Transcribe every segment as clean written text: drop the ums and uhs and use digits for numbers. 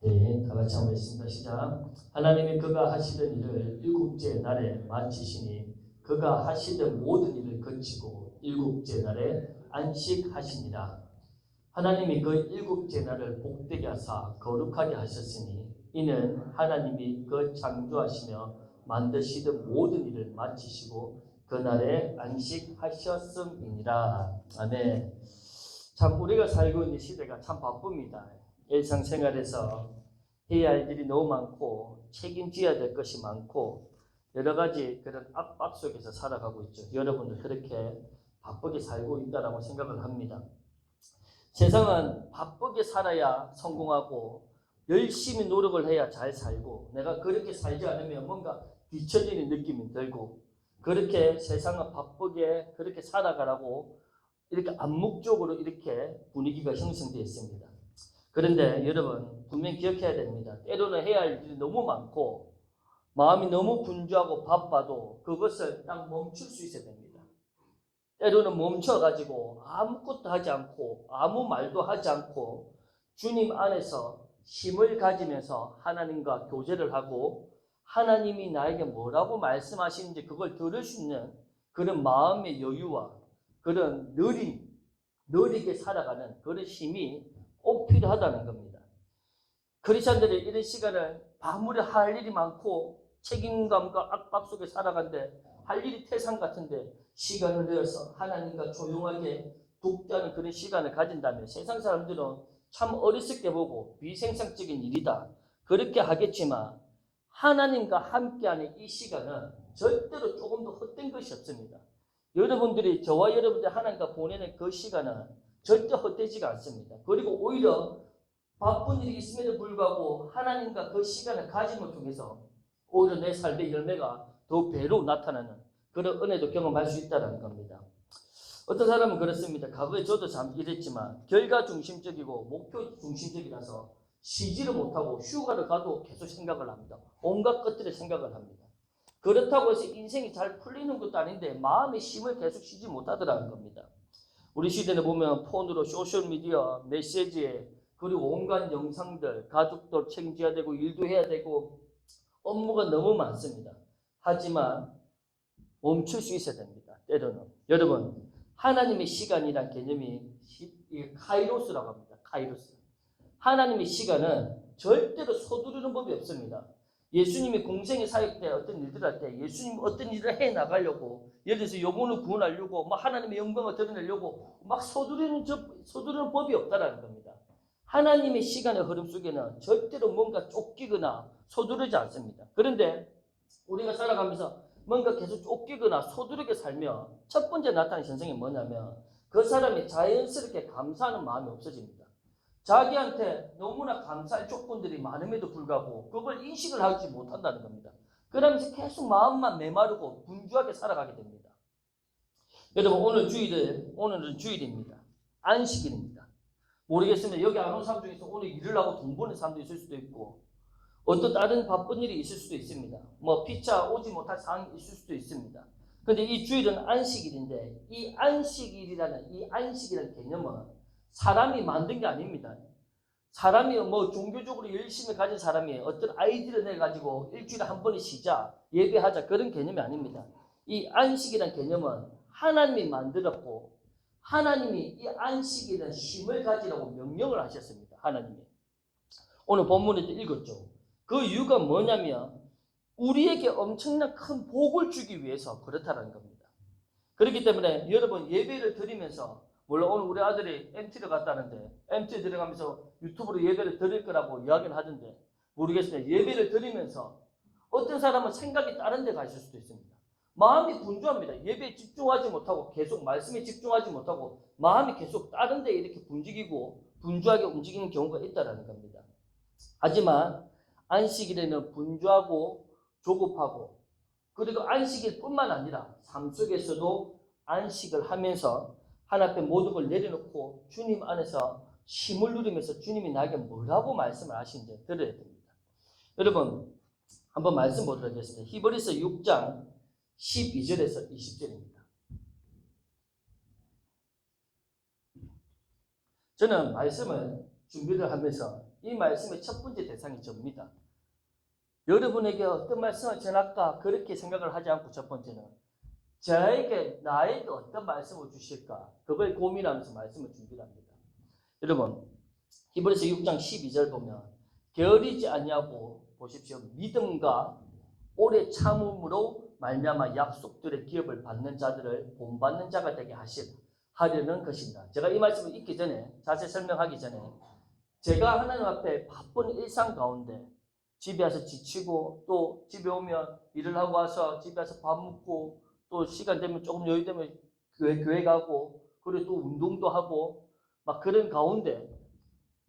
네, 다 같이 한번 읽습니다. 시작. 하나님이 그가 하시던 일을 일곱째 날에 마치시니 그가 하시던 모든 일을 거치고 일곱째 날에 안식하시니라. 하나님이 그 일곱째 날을 복되게 하사 거룩하게 하셨으니 이는 하나님이 그 창조하시며 만드시던 모든 일을 마치시고 그날에 안식하셨음이니라. 아멘. 참 우리가 살고 있는 시대가 참 바쁩니다. 일상생활에서 해야 할 일이 너무 많고 책임져야 될 것이 많고 여러 가지 그런 압박 속에서 살아가고 있죠. 여러분들 그렇게 바쁘게 살고 있다라고 생각을 합니다. 세상은 바쁘게 살아야 성공하고 열심히 노력을 해야 잘 살고 내가 그렇게 살지 않으면 뭔가 뒤처지는 느낌이 들고 그렇게 세상은 바쁘게 그렇게 살아가라고 이렇게 암묵적으로 이렇게 분위기가 형성되어 있습니다. 그런데 여러분 분명히 기억해야 됩니다. 때로는 해야 할 일이 너무 많고 마음이 너무 분주하고 바빠도 그것을 딱 멈출 수 있어야 됩니다. 때로는 멈춰가지고 아무것도 하지 않고 아무 말도 하지 않고 주님 안에서 힘을 가지면서 하나님과 교제를 하고 하나님이 나에게 뭐라고 말씀하시는지 그걸 들을 수 있는 그런 마음의 여유와 그런 느리게 살아가는 그런 힘이 꼭 필요하다는 겁니다. 크리스천들이 이런 시간을 아무리 할 일이 많고 책임감과 압박 속에 살아간데 할 일이 태산 같은데 시간을 내어서 하나님과 조용하게 독대하는 그런 시간을 가진다면 세상 사람들은 참 어리석게 보고 비생산적인 일이다 그렇게 하겠지만 하나님과 함께하는 이 시간은 절대로 조금도 헛된 것이 없습니다. 여러분들이 저와 여러분들 하나님과 보내는 그 시간은 절대 헛되지가 않습니다. 그리고 오히려 바쁜 일이 있음에도 불구하고 하나님과 그 시간을 가짐을 통해서 오히려 내 삶의 열매가 더 배로 나타나는 그런 은혜도 경험할 수 있다는 겁니다. 어떤 사람은 그렇습니다. 과거에 저도 참 이랬지만 결과 중심적이고 목표 중심적이라서 쉬지를 못하고 휴가를 가도 계속 생각을 합니다. 온갖 것들을 생각을 합니다. 그렇다고 해서 인생이 잘 풀리는 것도 아닌데 마음의 힘을 계속 쉬지 못하더라는 겁니다. 우리 시대는 보면 폰으로 소셜미디어, 메시지에 그리고 온갖 영상들, 가족도 책임져야 되고 일도 해야 되고 업무가 너무 많습니다. 하지만 멈출 수 있어야 됩니다. 때로는. 여러분, 하나님의 시간이란 개념이 카이로스라고 합니다. 카이로스. 하나님의 시간은 절대로 서두르는 법이 없습니다. 예수님이 공생의 사역 때 어떤 일들 할 때 예수님 어떤 일을 해 나가려고 예를 들어서 영혼을 구원하려고 막 하나님의 영광을 드러내려고 막 서두르는 법이 없다라는 겁니다. 하나님의 시간의 흐름 속에는 절대로 뭔가 쫓기거나 서두르지 않습니다. 그런데 우리가 살아가면서 뭔가 계속 쫓기거나 서두르게 살면 첫 번째 나타나는 현상이 뭐냐면 그 사람이 자연스럽게 감사하는 마음이 없어집니다. 자기한테 너무나 감사할 조건들이 많음에도 불구하고 그걸 인식을 하지 못한다는 겁니다. 그러면서 계속 마음만 메마르고 분주하게 살아가게 됩니다. 여러분 오늘은 주일입니다. 안식일입니다. 모르겠습니다. 여기 안 온 사람 중에서 오늘 일을 하고 돈 버는 사람도 있을 수도 있고 어떤 다른 바쁜 일이 있을 수도 있습니다. 뭐 피차 오지 못할 상황이 있을 수도 있습니다. 그런데 이 주일은 안식일인데 이 안식이라는 개념은 사람이 만든 게 아닙니다. 사람이 뭐 종교적으로 열심히 가진 사람이 어떤 아이디어를 내가지고 일주일에 한 번에 쉬자, 예배하자 그런 개념이 아닙니다. 이 안식이라는 개념은 하나님이 만들었고 하나님이 이 안식일에 힘을 가지라고 명령을 하셨습니다. 하나님이. 오늘 본문에도 읽었죠. 그 이유가 뭐냐면 우리에게 엄청난 큰 복을 주기 위해서 그렇다는 겁니다. 그렇기 때문에 여러분 예배를 드리면서 물론 오늘 우리 아들이 MT를 갔다는데 MT에 들어가면서 유튜브로 예배를 드릴 거라고 이야기를 하던데 모르겠습니다. 예배를 드리면서 어떤 사람은 생각이 다른 데 가 있을 수도 있습니다. 마음이 분주합니다. 예배에 집중하지 못하고 계속 말씀에 집중하지 못하고 마음이 계속 다른 데 이렇게 분주하게 움직이는 경우가 있다는 겁니다. 하지만 안식일에는 분주하고 조급하고 그리고 안식일뿐만 아니라 삶 속에서도 안식을 하면서 하나님 앞에 모든 걸 내려놓고 주님 안에서 힘을 누리면서 주님이 나에게 뭐라고 말씀을 하시는지 들어야 됩니다. 여러분 한번 말씀 보도록 하겠습니다. 히브리서 6장 12절에서 20절입니다. 저는 말씀을 준비를 하면서 이 말씀의 첫 번째 대상이 접니다. 여러분에게 어떤 말씀을 전할까 그렇게 생각을 하지 않고 첫 번째는 나에게 어떤 말씀을 주실까 그걸 고민하면서 말씀을 준비합니다. 여러분 히브리서 6장 12절 보면 게으르지 아니하고 보십시오. 믿음과 오래 참음으로 말미암아 약속들의 기업을 받는 자들을 본받는 자가 되게 하려는 것입니다. 제가 이 말씀을 읽기 전에 자세히 설명하기 전에 제가 하나님 앞에 바쁜 일상 가운데 집에 와서 지치고 또 집에 오면 일을 하고 와서 집에 와서 밥 먹고 또 시간 되면 조금 여유 되면 교회 가고 그리고 또 운동도 하고 막 그런 가운데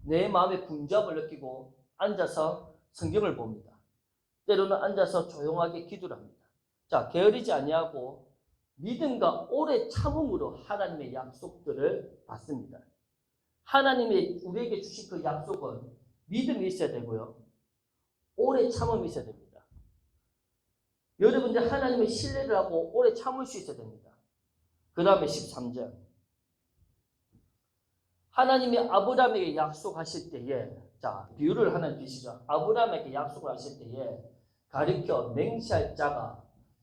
내 마음의 분잡을 느끼고 앉아서 성경을 봅니다. 때로는 앉아서 조용하게 기도를 합니다. 자, 게으르지 아니하고 믿음과 오래 참음으로 하나님의 약속들을 받습니다. 하나님이 우리에게 주신 그 약속은 믿음이 있어야 되고요. 오래 참음이 있어야 됩니다. 여러분들 하나님의 신뢰를 하고 오래 참을 수 있어야 됩니다. 그 다음에 13절. 하나님이 아브라함에게 약속하실 때에, 자, 비유를 하나 주시죠. 아브라함에게 약속을 하실 때에 가리켜 맹세할 자가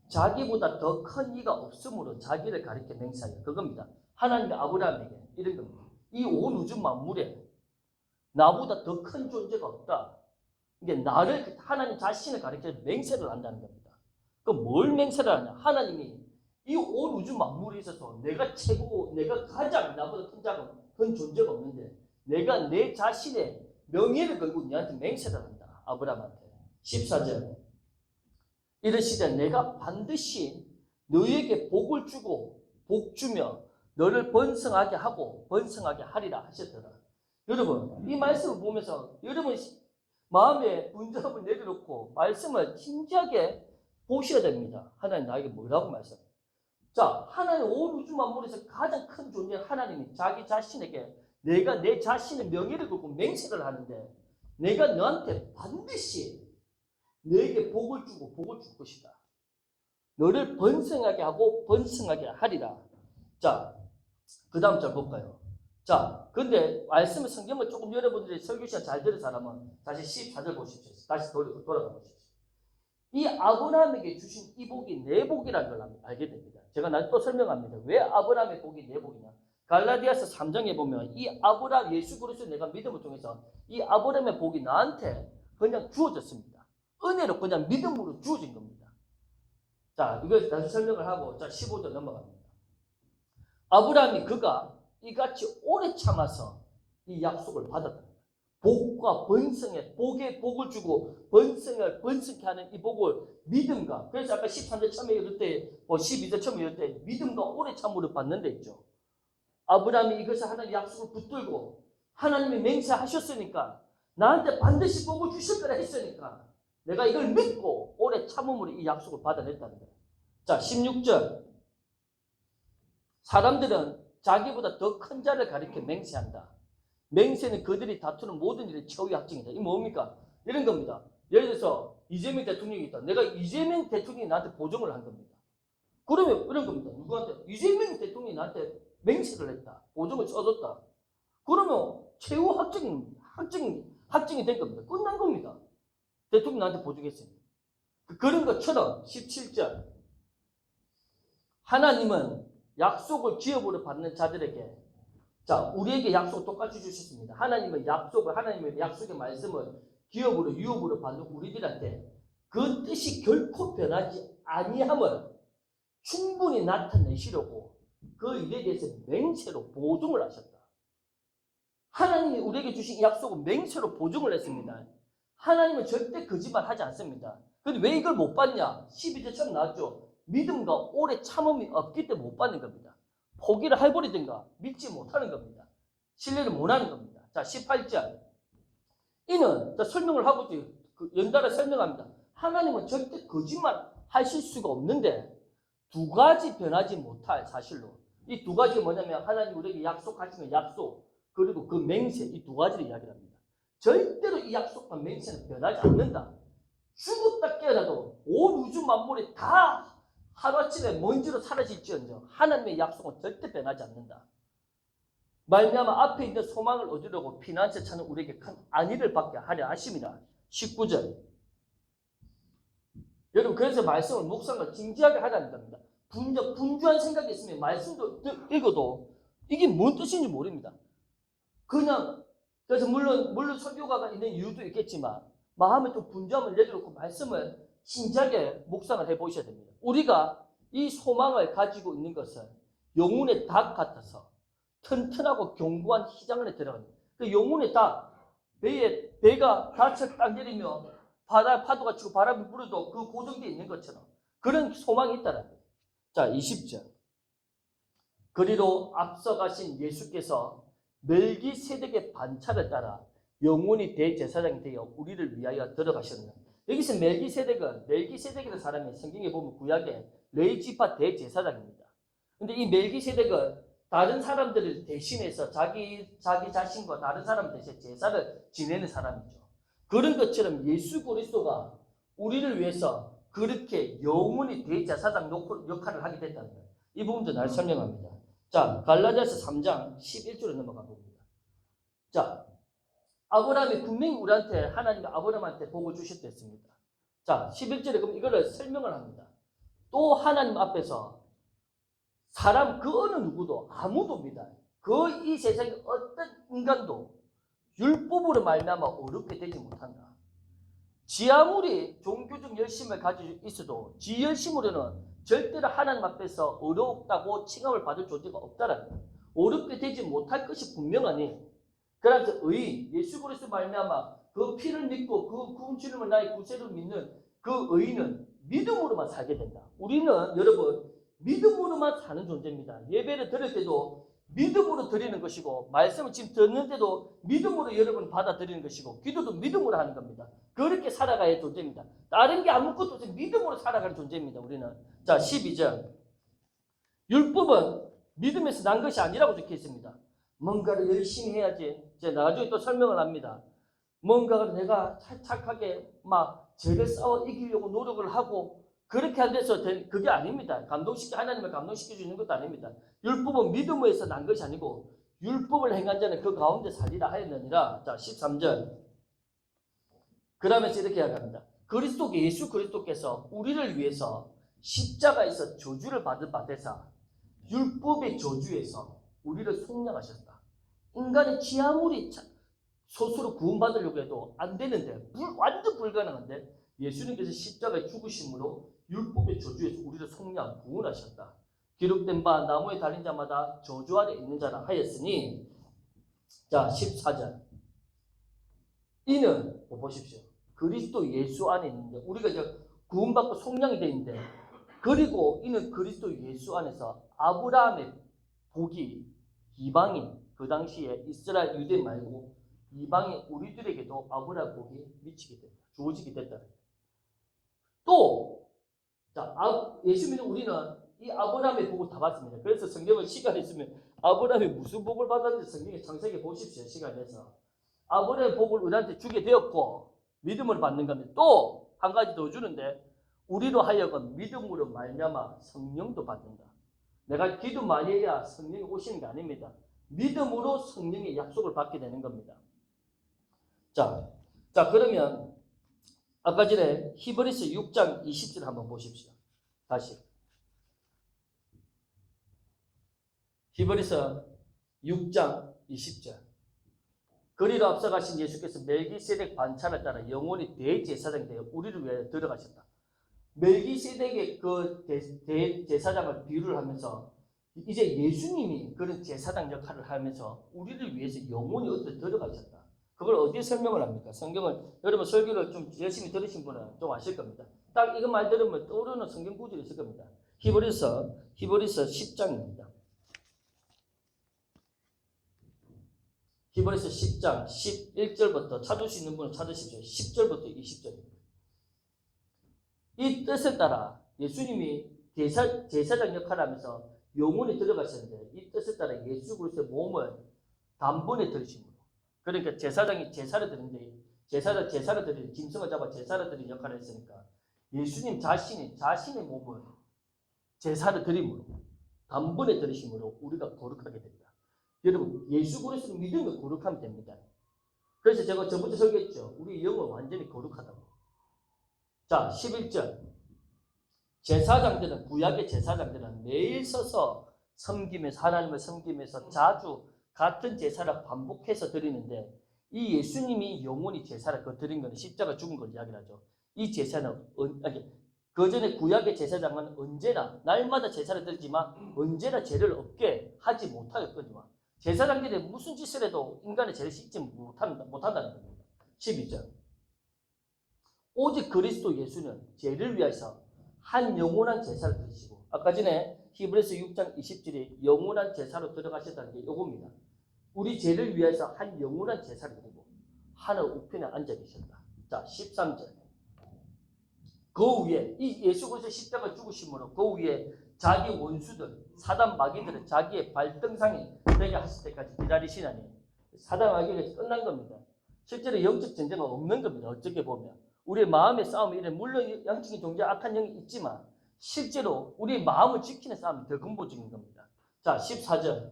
자기보다 더 큰 이가 없으므로 자기를 가리켜 맹세하여. 그겁니다. 하나님이 아브라함에게 이런 겁니다. 이 온 우주 만물에 나보다 더 큰 존재가 없다. 이게 나를, 하나님 자신을 가리켜 맹세를 한다는 겁니다. 그럼 뭘 맹세를 하냐? 하나님이 이 온 우주 만물에 있어서 내가 최고고 내가 가장 나보다 큰 존재가 없는데 내가 내 자신의 명예를 걸고 너한테 맹세를 한다. 아브라함한테. 14절. 이르시되 내가 반드시 너에게 복을 주고 복 주며 너를 번성하게 하고 번성하게 하리라 하셨더라. 여러분 이 말씀을 보면서 여러분 마음에 분잡을 내려놓고 말씀을 진지하게 보셔야 됩니다. 하나님 나에게 뭐라고 말씀해요? 자, 하나님 온 우주 만물에서 가장 큰 존재 하나님이 자기 자신에게 내가 내 자신의 명예를 걸고 맹세를 하는데 내가 너한테 반드시 너에게 복을 주고 복을 줄 것이다. 너를 번성하게 하고 번성하게 하리라. 자, 그 다음 절 볼까요? 자, 근데 말씀의 성경을 조금 여러분들이 설교 시간 잘 들은 사람은 다시 14절 보십시오. 다시 돌아가 보십시오. 이 아브라함에게 주신 이 복이 내 복이라는 걸 알게 됩니다. 제가 나중에 또 설명합니다. 왜 아브라함의 복이 내 복이냐? 갈라디아서 3장에 보면 이 아브라함 예수 그리스도 내가 믿음을 통해서 이 아브라함의 복이 나한테 그냥 주어졌습니다. 은혜로 그냥 믿음으로 주어진 겁니다. 자, 이걸 다시 설명을 하고 자 15절 넘어갑니다. 아브라함이 그가 이같이 오래 참아서 이 약속을 받았다. 복과 번성에 복에 복을 주고 번성을 번성케 하는 이 복을 믿음과 그래서 아까 13절 처음에 이럴 때 12절 처음에 이럴 때 믿음과 오래 참으로 받는 데 있죠. 아브라함이 이것을 하나님 약속을 붙들고 하나님이 맹세하셨으니까 나한테 반드시 복을 주실 거라 했으니까 내가 이걸 믿고 오래 참음으로 이 약속을 받아냈다는 거예요. 자 16절 사람들은 자기보다 더 큰 자를 가리켜 맹세한다. 맹세는 그들이 다투는 모든 일의 최후의 확증이다. 이게 뭡니까? 이런 겁니다. 예를 들어서 이재명 대통령이 있다. 내가 이재명 대통령이 나한테 보증을 한 겁니다. 그러면 이런 겁니다. 누구한테? 이재명 대통령이 나한테 맹세를 했다. 보증을 써줬다. 그러면 최후 확증이 된 겁니다. 끝난 겁니다. 대통령이 나한테 보증했습니다. 그런 것처럼 17절 하나님은 약속을 기업으로 받는 자들에게 자, 우리에게 약속 똑같이 주셨습니다. 하나님의 약속의 말씀을 기업으로 유업으로 받는 우리들한테 그 뜻이 결코 변하지 아니함을 충분히 나타내시려고 그 일에 대해서 맹세로 보증을 하셨다. 하나님이 우리에게 주신 약속은 맹세로 보증을 했습니다. 하나님은 절대 거짓말하지 않습니다. 그런데 왜 이걸 못 받냐? 12절처럼 나왔죠. 믿음과 오래 참음이 없기 때문에 못 받는 겁니다. 포기를 해버리든가 믿지 못하는 겁니다. 신뢰를 못하는 겁니다. 자 18절 이는 설명을 하고 연달아 설명합니다. 하나님은 절대 거짓말 하실 수가 없는데 두 가지 변하지 못할 사실로 이 두 가지가 뭐냐면 하나님 우리에게 약속하시는 약속 그리고 그 맹세 이 두 가지를 이야기합니다. 절대로 이 약속과 맹세는 변하지 않는다. 죽었다 깨어나도 온 우주 만물이 다 하루아침에 먼지로 사라질지언정 하나님의 약속은 절대 변하지 않는다. 말미암아 앞에 있는 소망을 얻으려고 피난처 찾는 우리에게 큰 안위를 받게 하려 하십니다. 19절. 여러분 그래서 말씀을 묵상을 진지하게 하라는 겁니다. 분주한 생각이 있으면 말씀도 읽어도 이게 뭔 뜻인지 모릅니다. 그냥 그래서 물론 설교가가 있는 이유도 있겠지만 마음에 좀 분주함을 내려놓고 말씀을 진지하게 묵상을 해보셔야 됩니다. 우리가 이 소망을 가지고 있는 것은 영혼의 닭 같아서 튼튼하고 견고한 희장 안에 들어갑니다. 그 영혼의 닭, 배가 닻을 딱 내리며 파도가 치고 바람이 불어도 그 고정되어 있는 것처럼 그런 소망이 있다는 거예요. 자, 20절. 그리로 앞서가신 예수께서 멜기세덱의 반차를 따라 영원히 대제사장이 되어 우리를 위하여 들어가셨느냐. 여기서 멜기세덱이라는 사람이 성경에 보면 구약에 레위지파 대제사장입니다. 근데 이 멜기세덱은 다른 사람들을 대신해서 자기 자신과 다른 사람 대신 제사를 지내는 사람이죠. 그런 것처럼 예수 그리스도가 우리를 위해서 그렇게 영원히 대제사장 역할을 하게 됐다는 거예요. 이 부분도 잘 설명합니다. 자, 갈라디아서 3장 11절로 넘어가 봅니다. 자, 아브라함이 분명히 우리한테 하나님이 아브라함한테 복을 주셨댔습니다. 자, 11절에 그럼 이거를 설명을 합니다. 또 하나님 앞에서 사람 그 어느 누구도 아무도 믿어요. 그 이 세상에 어떤 인간도 율법으로 말미암아 어렵게 되지 못한다. 지 아무리 종교적 열심을 가지고 있어도 지 열심으로는 절대로 하나님 앞에서 어렵다고 칭함을 받을 존재가 없다라는 거예요. 어렵게 되지 못할 것이 분명하니 그래서 의인, 예수 그리스도 말미암아 그 피를 믿고 그 구원 주님을 나의 구세로 믿는 그 의인은 믿음으로만 살게 된다. 우리는 여러분 믿음으로만 사는 존재입니다. 예배를 드릴 때도 믿음으로 드리는 것이고 말씀을 지금 듣는데도 믿음으로 여러분 받아들이는 것이고 기도도 믿음으로 하는 겁니다. 그렇게 살아가야 할 존재입니다. 다른 게 아무것도 없이 믿음으로 살아가는 존재입니다. 우리는. 자, 12절. 율법은 믿음에서 난 것이 아니라고 적혀 있습니다. 뭔가를 열심히 해야지. 제가 나중에 또 설명을 합니다. 뭔가를 내가 착하게 막 죄를 싸워 이기려고 노력을 하고 그렇게 안 돼서 그게 아닙니다. 하나님을 감동시켜 주는 것도 아닙니다. 율법은 믿음에서 난 것이 아니고 율법을 행한 자는 그 가운데 살리라 하였느니라. 자, 13절. 그러면서 이렇게 이야기합니다. 예수 그리스도께서 우리를 위해서 십자가에서 저주를 받은 바되사 율법의 저주에서 우리를 속량하셨다. 인간이 지 아무리 스스로 구원받으려고 해도 안 되는데 완전 불가능한데 예수님께서 십자가에 죽으심으로 율법의 저주에서 우리를 속량 구원하셨다. 기록된 바 나무에 달린 자마다 저주 아래 있는 자라 하였으니 자 14절 이는 보십시오. 그리스도 예수 안에 있는데 우리가 이제 구원받고 속량이 되어 있는데 그리고 이는 그리스도 예수 안에서 아브라함의 복이 이방인 그 당시에 이스라엘 유대 말고 이방인 우리들에게도 아브라함 복이 미치게 됐다. 주어지게 됐다. 또 예수 믿는 우리는 이 아브라함의 복을 다 받습니다. 그래서 성경을 시간이 있으면 아브라함이 무슨 복을 받았는지 성경에 창세기 보십시오. 시간 내서 아브라함의 복을 우리한테 주게 되었고 믿음을 받는 겁니다. 또 한 가지 더 주는데 우리로 하여금 믿음으로 말미암아 성령도 받는다. 내가 기도 많이 해야 성령이 오시는 게 아닙니다. 믿음으로 성령의 약속을 받게 되는 겁니다. 자 그러면 아까 전에 히브리서 6장 20절 한번 보십시오. 다시 히브리서 6장 20절 그리로 앞서가신 예수께서 멜기세덱 반차를 따라 영원히 대제사장이 되어 우리를 위하여 들어가셨다. 멜기세덱의 그 제사장을 비유를 하면서 이제 예수님이 그런 제사장 역할을 하면서 우리를 위해서 영원히 어디에 들어가셨다. 그걸 어디에 설명을 합니까? 성경을 여러분 설교를 좀 열심히 들으신 분은 좀 아실 겁니다. 딱 이거 말 들으면 떠오르는 성경 구절이 있을 겁니다. 히브리서 10장입니다. 히브리서 10장 11절부터 찾을 수 있는 분은 찾으십시오. 10절부터 20절입니다. 이 뜻에 따라 예수님이 제사장 역할을 하면서 영원히 들어가셨는데 이 뜻에 따라 예수 그리스도의 몸을 단번에 들으심으로 그러니까 제사장이 제사를 드리는데 제사를 드리는 짐승을 잡아 제사를 드리는 역할을 했으니까 예수님 자신의 몸을 제사를 드림으로 단번에 들으심으로 우리가 거룩하게 된다. 여러분 예수 그리스도를 믿으면 거룩하면 됩니다. 그래서 제가 저번에 설교했죠. 우리 영은 완전히 거룩하다고. 자 11절 제사장들은 구약의 제사장들은 매일 서서 섬기면서 하나님을 섬기면서 자주 같은 제사를 반복해서 드리는데 이 예수님이 영원히 제사를 드린 것은 십자가 죽은 걸 이야기를 하죠. 이 제사는 그 전에 구약의 제사장은 언제나 날마다 제사를 드리지만 언제나 죄를 없게 하지 못하였거든요. 제사장들이 무슨 짓을 해도 인간의 죄를 씻지 못한다는 겁니다. 12절 오직 그리스도 예수는 죄를 위해서 한 영원한 제사를 드리시고 아까 전에 히브리서 6장 20절에 영원한 제사로 들어가셨다는 게 이겁니다. 우리 죄를 위해서 한 영원한 제사를 드리고 하늘 우편에 앉아 계셨다. 자 13절 그 위에 이 예수 그리스도 십자가 죽으심으로 그 위에 자기 원수들 사단 마귀들은 자기의 발등상이 되게 하실 때까지 기다리시나니 사단 마귀가 끝난 겁니다. 실제로 영적 전쟁은 없는 겁니다. 어떻게 보면 우리의 마음의 싸움이 이래 물론 양적인 존재 악한 영이 있지만 실제로 우리의 마음을 지키는 싸움이 더 근본적인 겁니다. 자 14절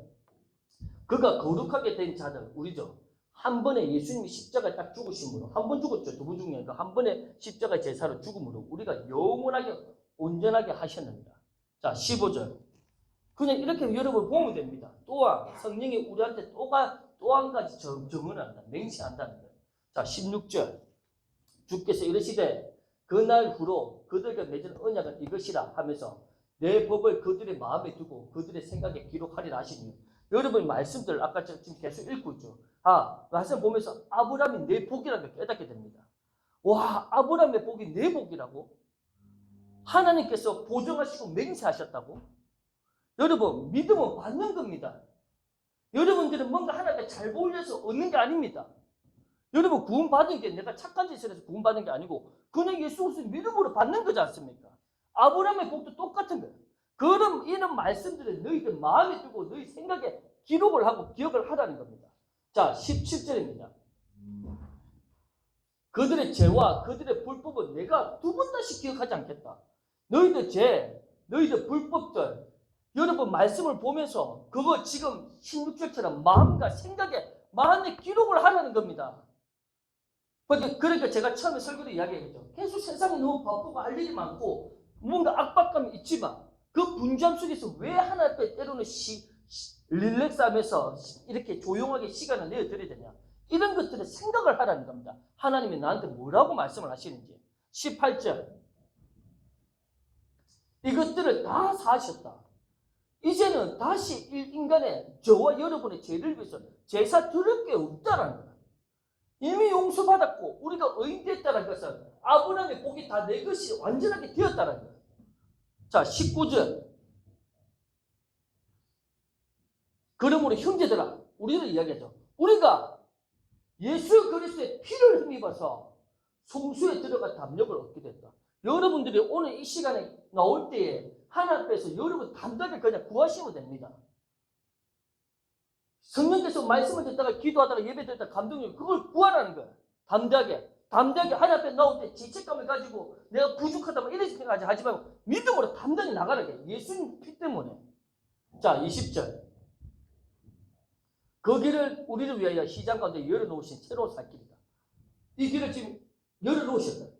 그가 거룩하게 된 자들 우리죠. 한 번에 예수님이 십자가에 딱 죽으심으로 한 번 죽었죠. 두 번 죽는 거 한 번에 십자가 제사로 죽음으로 우리가 영원하게 온전하게 하셨습니다. 자 15절 그냥 이렇게 여러분 보면 됩니다. 또한 성령이 우리한테 또 한 가지 증언한다. 맹세한다는 거예요. 자 16절 주께서 이르시되 그날 후로 그들과 맺은 언약은 이것이라 하면서 내 법을 그들의 마음에 두고 그들의 생각에 기록하리라 하시니 여러분 말씀들 아까 지금 계속 읽고 있죠. 말씀 보면서 아브라함이 내 복이라는 걸 깨닫게 됩니다. 와 아브라함의 복이 내 복이라고? 하나님께서 보정하시고 맹세하셨다고? 여러분 믿음은 받는 겁니다. 여러분들은 뭔가 하나님께 잘 보이려서 얻는 게 아닙니다. 여러분 구원받은 게 내가 착한 짓을 해서 구원받은 게 아니고 그냥 예수 그리스도 믿음으로 받는 거지 않습니까? 아브라함의 복도 똑같은 거예요. 그럼 이런 말씀들을 너희들 마음에 두고 너희 생각에 기록을 하고 기억을 하라는 겁니다. 자 17절입니다. 그들의 죄와 그들의 불법은 내가 두 번 다시 기억하지 않겠다. 너희들 죄, 너희들 불법들 여러분 말씀을 보면서 그거 지금 16절처럼 마음과 생각에 마음에 기록을 하라는 겁니다. 그러니까 제가 처음에 설교를 이야기했죠. 계속 세상이 너무 바쁘고 할 일이 많고 뭔가 압박감이 있지만 그 분주함 속에서 왜 하나 앞에 때로는 릴렉스하면서 이렇게 조용하게 시간을 내어드려야 되냐. 이런 것들을 생각을 하라는 겁니다. 하나님이 나한테 뭐라고 말씀을 하시는지. 18절 이것들을 다 사하셨다. 이제는 다시 인간의 저와 여러분의 죄를 위해서 제사 드릴 게 없다라는 거예요. 이미 용서받았고 우리가 의인됐다는 것은 아브라함의 복이 다 내 것이 완전하게 되었다는 거예요. 자 19절 그러므로 형제들아 우리를 이야기하죠. 우리가 예수 그리스도의 피를 힘입어서 성수에 들어가 담력을 얻게 됐다. 여러분들이 오늘 이 시간에 나올 때에 하나님 앞에서 여러분 담대하게 그냥 구하시면 됩니다. 성령께서 말씀을 듣다가 기도하다가 예배드렸다가 감동을 그걸 구하라는 거예요. 담대하게 하나님 앞에 나올 때 죄책감을 가지고 내가 부족하다고 이런 생각하지 하지 말고 믿음으로 담대히 나가라게. 예수님 피 때문에. 자 20절 그 길을 우리를 위하여 시장 가운데 열어놓으신 새로운 살 길이다. 이 길을 지금 열어놓으셨다.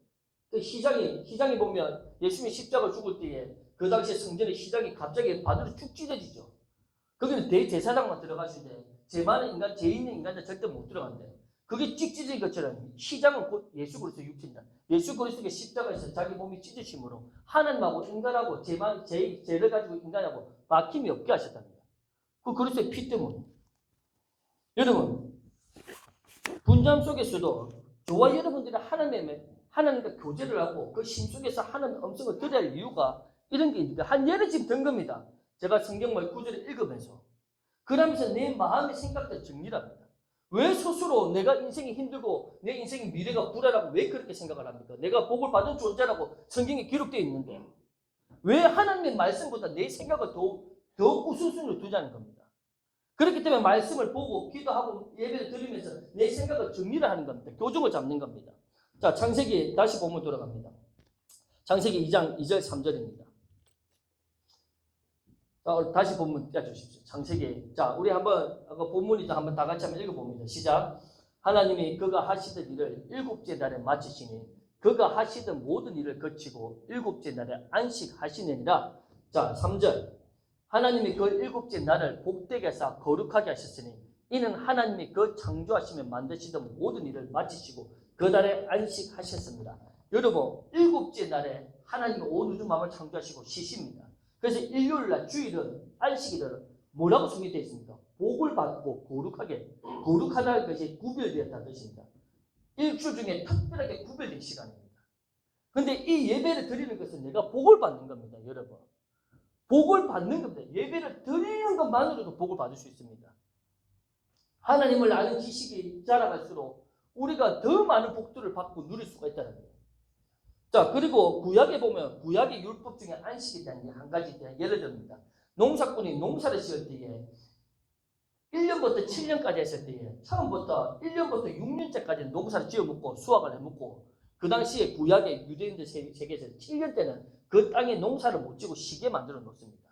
시장에 보면 예수님이 십자가 죽을 때에 그 당시에 성전의 시장이 갑자기 바늘로 쭉 찢어지죠. 거기는 대제사장만 들어가시는데 죄 있는 인간들 절대 못 들어간대. 그게 찍 찢어진 것처럼 시장은 곧 예수 그리스도 육체입니다. 예수 그리스도의 십자가에서 자기 몸이 찢어짐으로 하나님하고 인간하고 죄를 가지고 인간하고 막힘이 없게 하셨다는 거예요. 그 그리스도의 피 때문에. 여러분 분주함 속에서도 저와 여러분들이 하나님과 교제를 하고 그 심 속에서 하나님의 음성을 들어야 할 이유가 이런 게 있는데 한 예를 지금 든 겁니다. 제가 성경말 구절을 읽으면서 그러면서 내 마음의 생각들 정리합니다. 왜 스스로 내가 인생이 힘들고 내 인생의 미래가 불안하고 왜 그렇게 생각을 합니까? 내가 복을 받은 존재라고 성경에 기록되어 있는데 왜 하나님의 말씀보다 내 생각을 더 우선순위로 두자는 겁니다. 그렇기 때문에 말씀을 보고 기도하고 예배를 드리면서 내 생각을 정리를 하는 겁니다. 교정을 잡는 겁니다. 자, 창세기 다시 보면 돌아갑니다. 창세기 2장 2절 3절입니다. 다시 본문 떼주십시오. 창세기. 자, 우리 한번 본문이죠. 한번 다 같이 한번 읽어봅니다. 시작. 하나님이 그가 하시던 일을 일곱째 날에 마치시니 그가 하시던 모든 일을 거치고 일곱째 날에 안식하시느니라. 자, 3절. 하나님이 그 일곱째 날을 복되게 하사 거룩하게 하셨으니 이는 하나님이 그 창조하시며 만드시던 모든 일을 마치시고 그 날에 안식하셨습니다. 여러분, 일곱째 날에 하나님이 온 우주 만물을 창조하시고 쉬십니다. 그래서 일요일날 주일은 안식일은 뭐라고 정의되어 있습니까? 복을 받고 거룩하다는 것이 구별되었다는 뜻입니다. 일주 중에 특별하게 구별된 시간입니다. 근데 이 예배를 드리는 것은 내가 복을 받는 겁니다, 여러분. 복을 받는 겁니다. 예배를 드리는 것만으로도 복을 받을 수 있습니다. 하나님을 아는 지식이 자라갈수록 우리가 더 많은 복들을 받고 누릴 수가 있다는 거예요. 자, 그리고 구약에 보면 구약의 율법 중에 안식에 대한 한 가지 예를 듭니다. 농사꾼이 농사를 지을 때에 1년부터 7년까지 했을 때에 처음부터 1년부터 6년째까지 농사를 지어 먹고 수확을 해 먹고 그 당시에 구약의 유대인들 세계에서 7년 때는 그 땅에 농사를 못 지고 쉬게 만들어 놓습니다.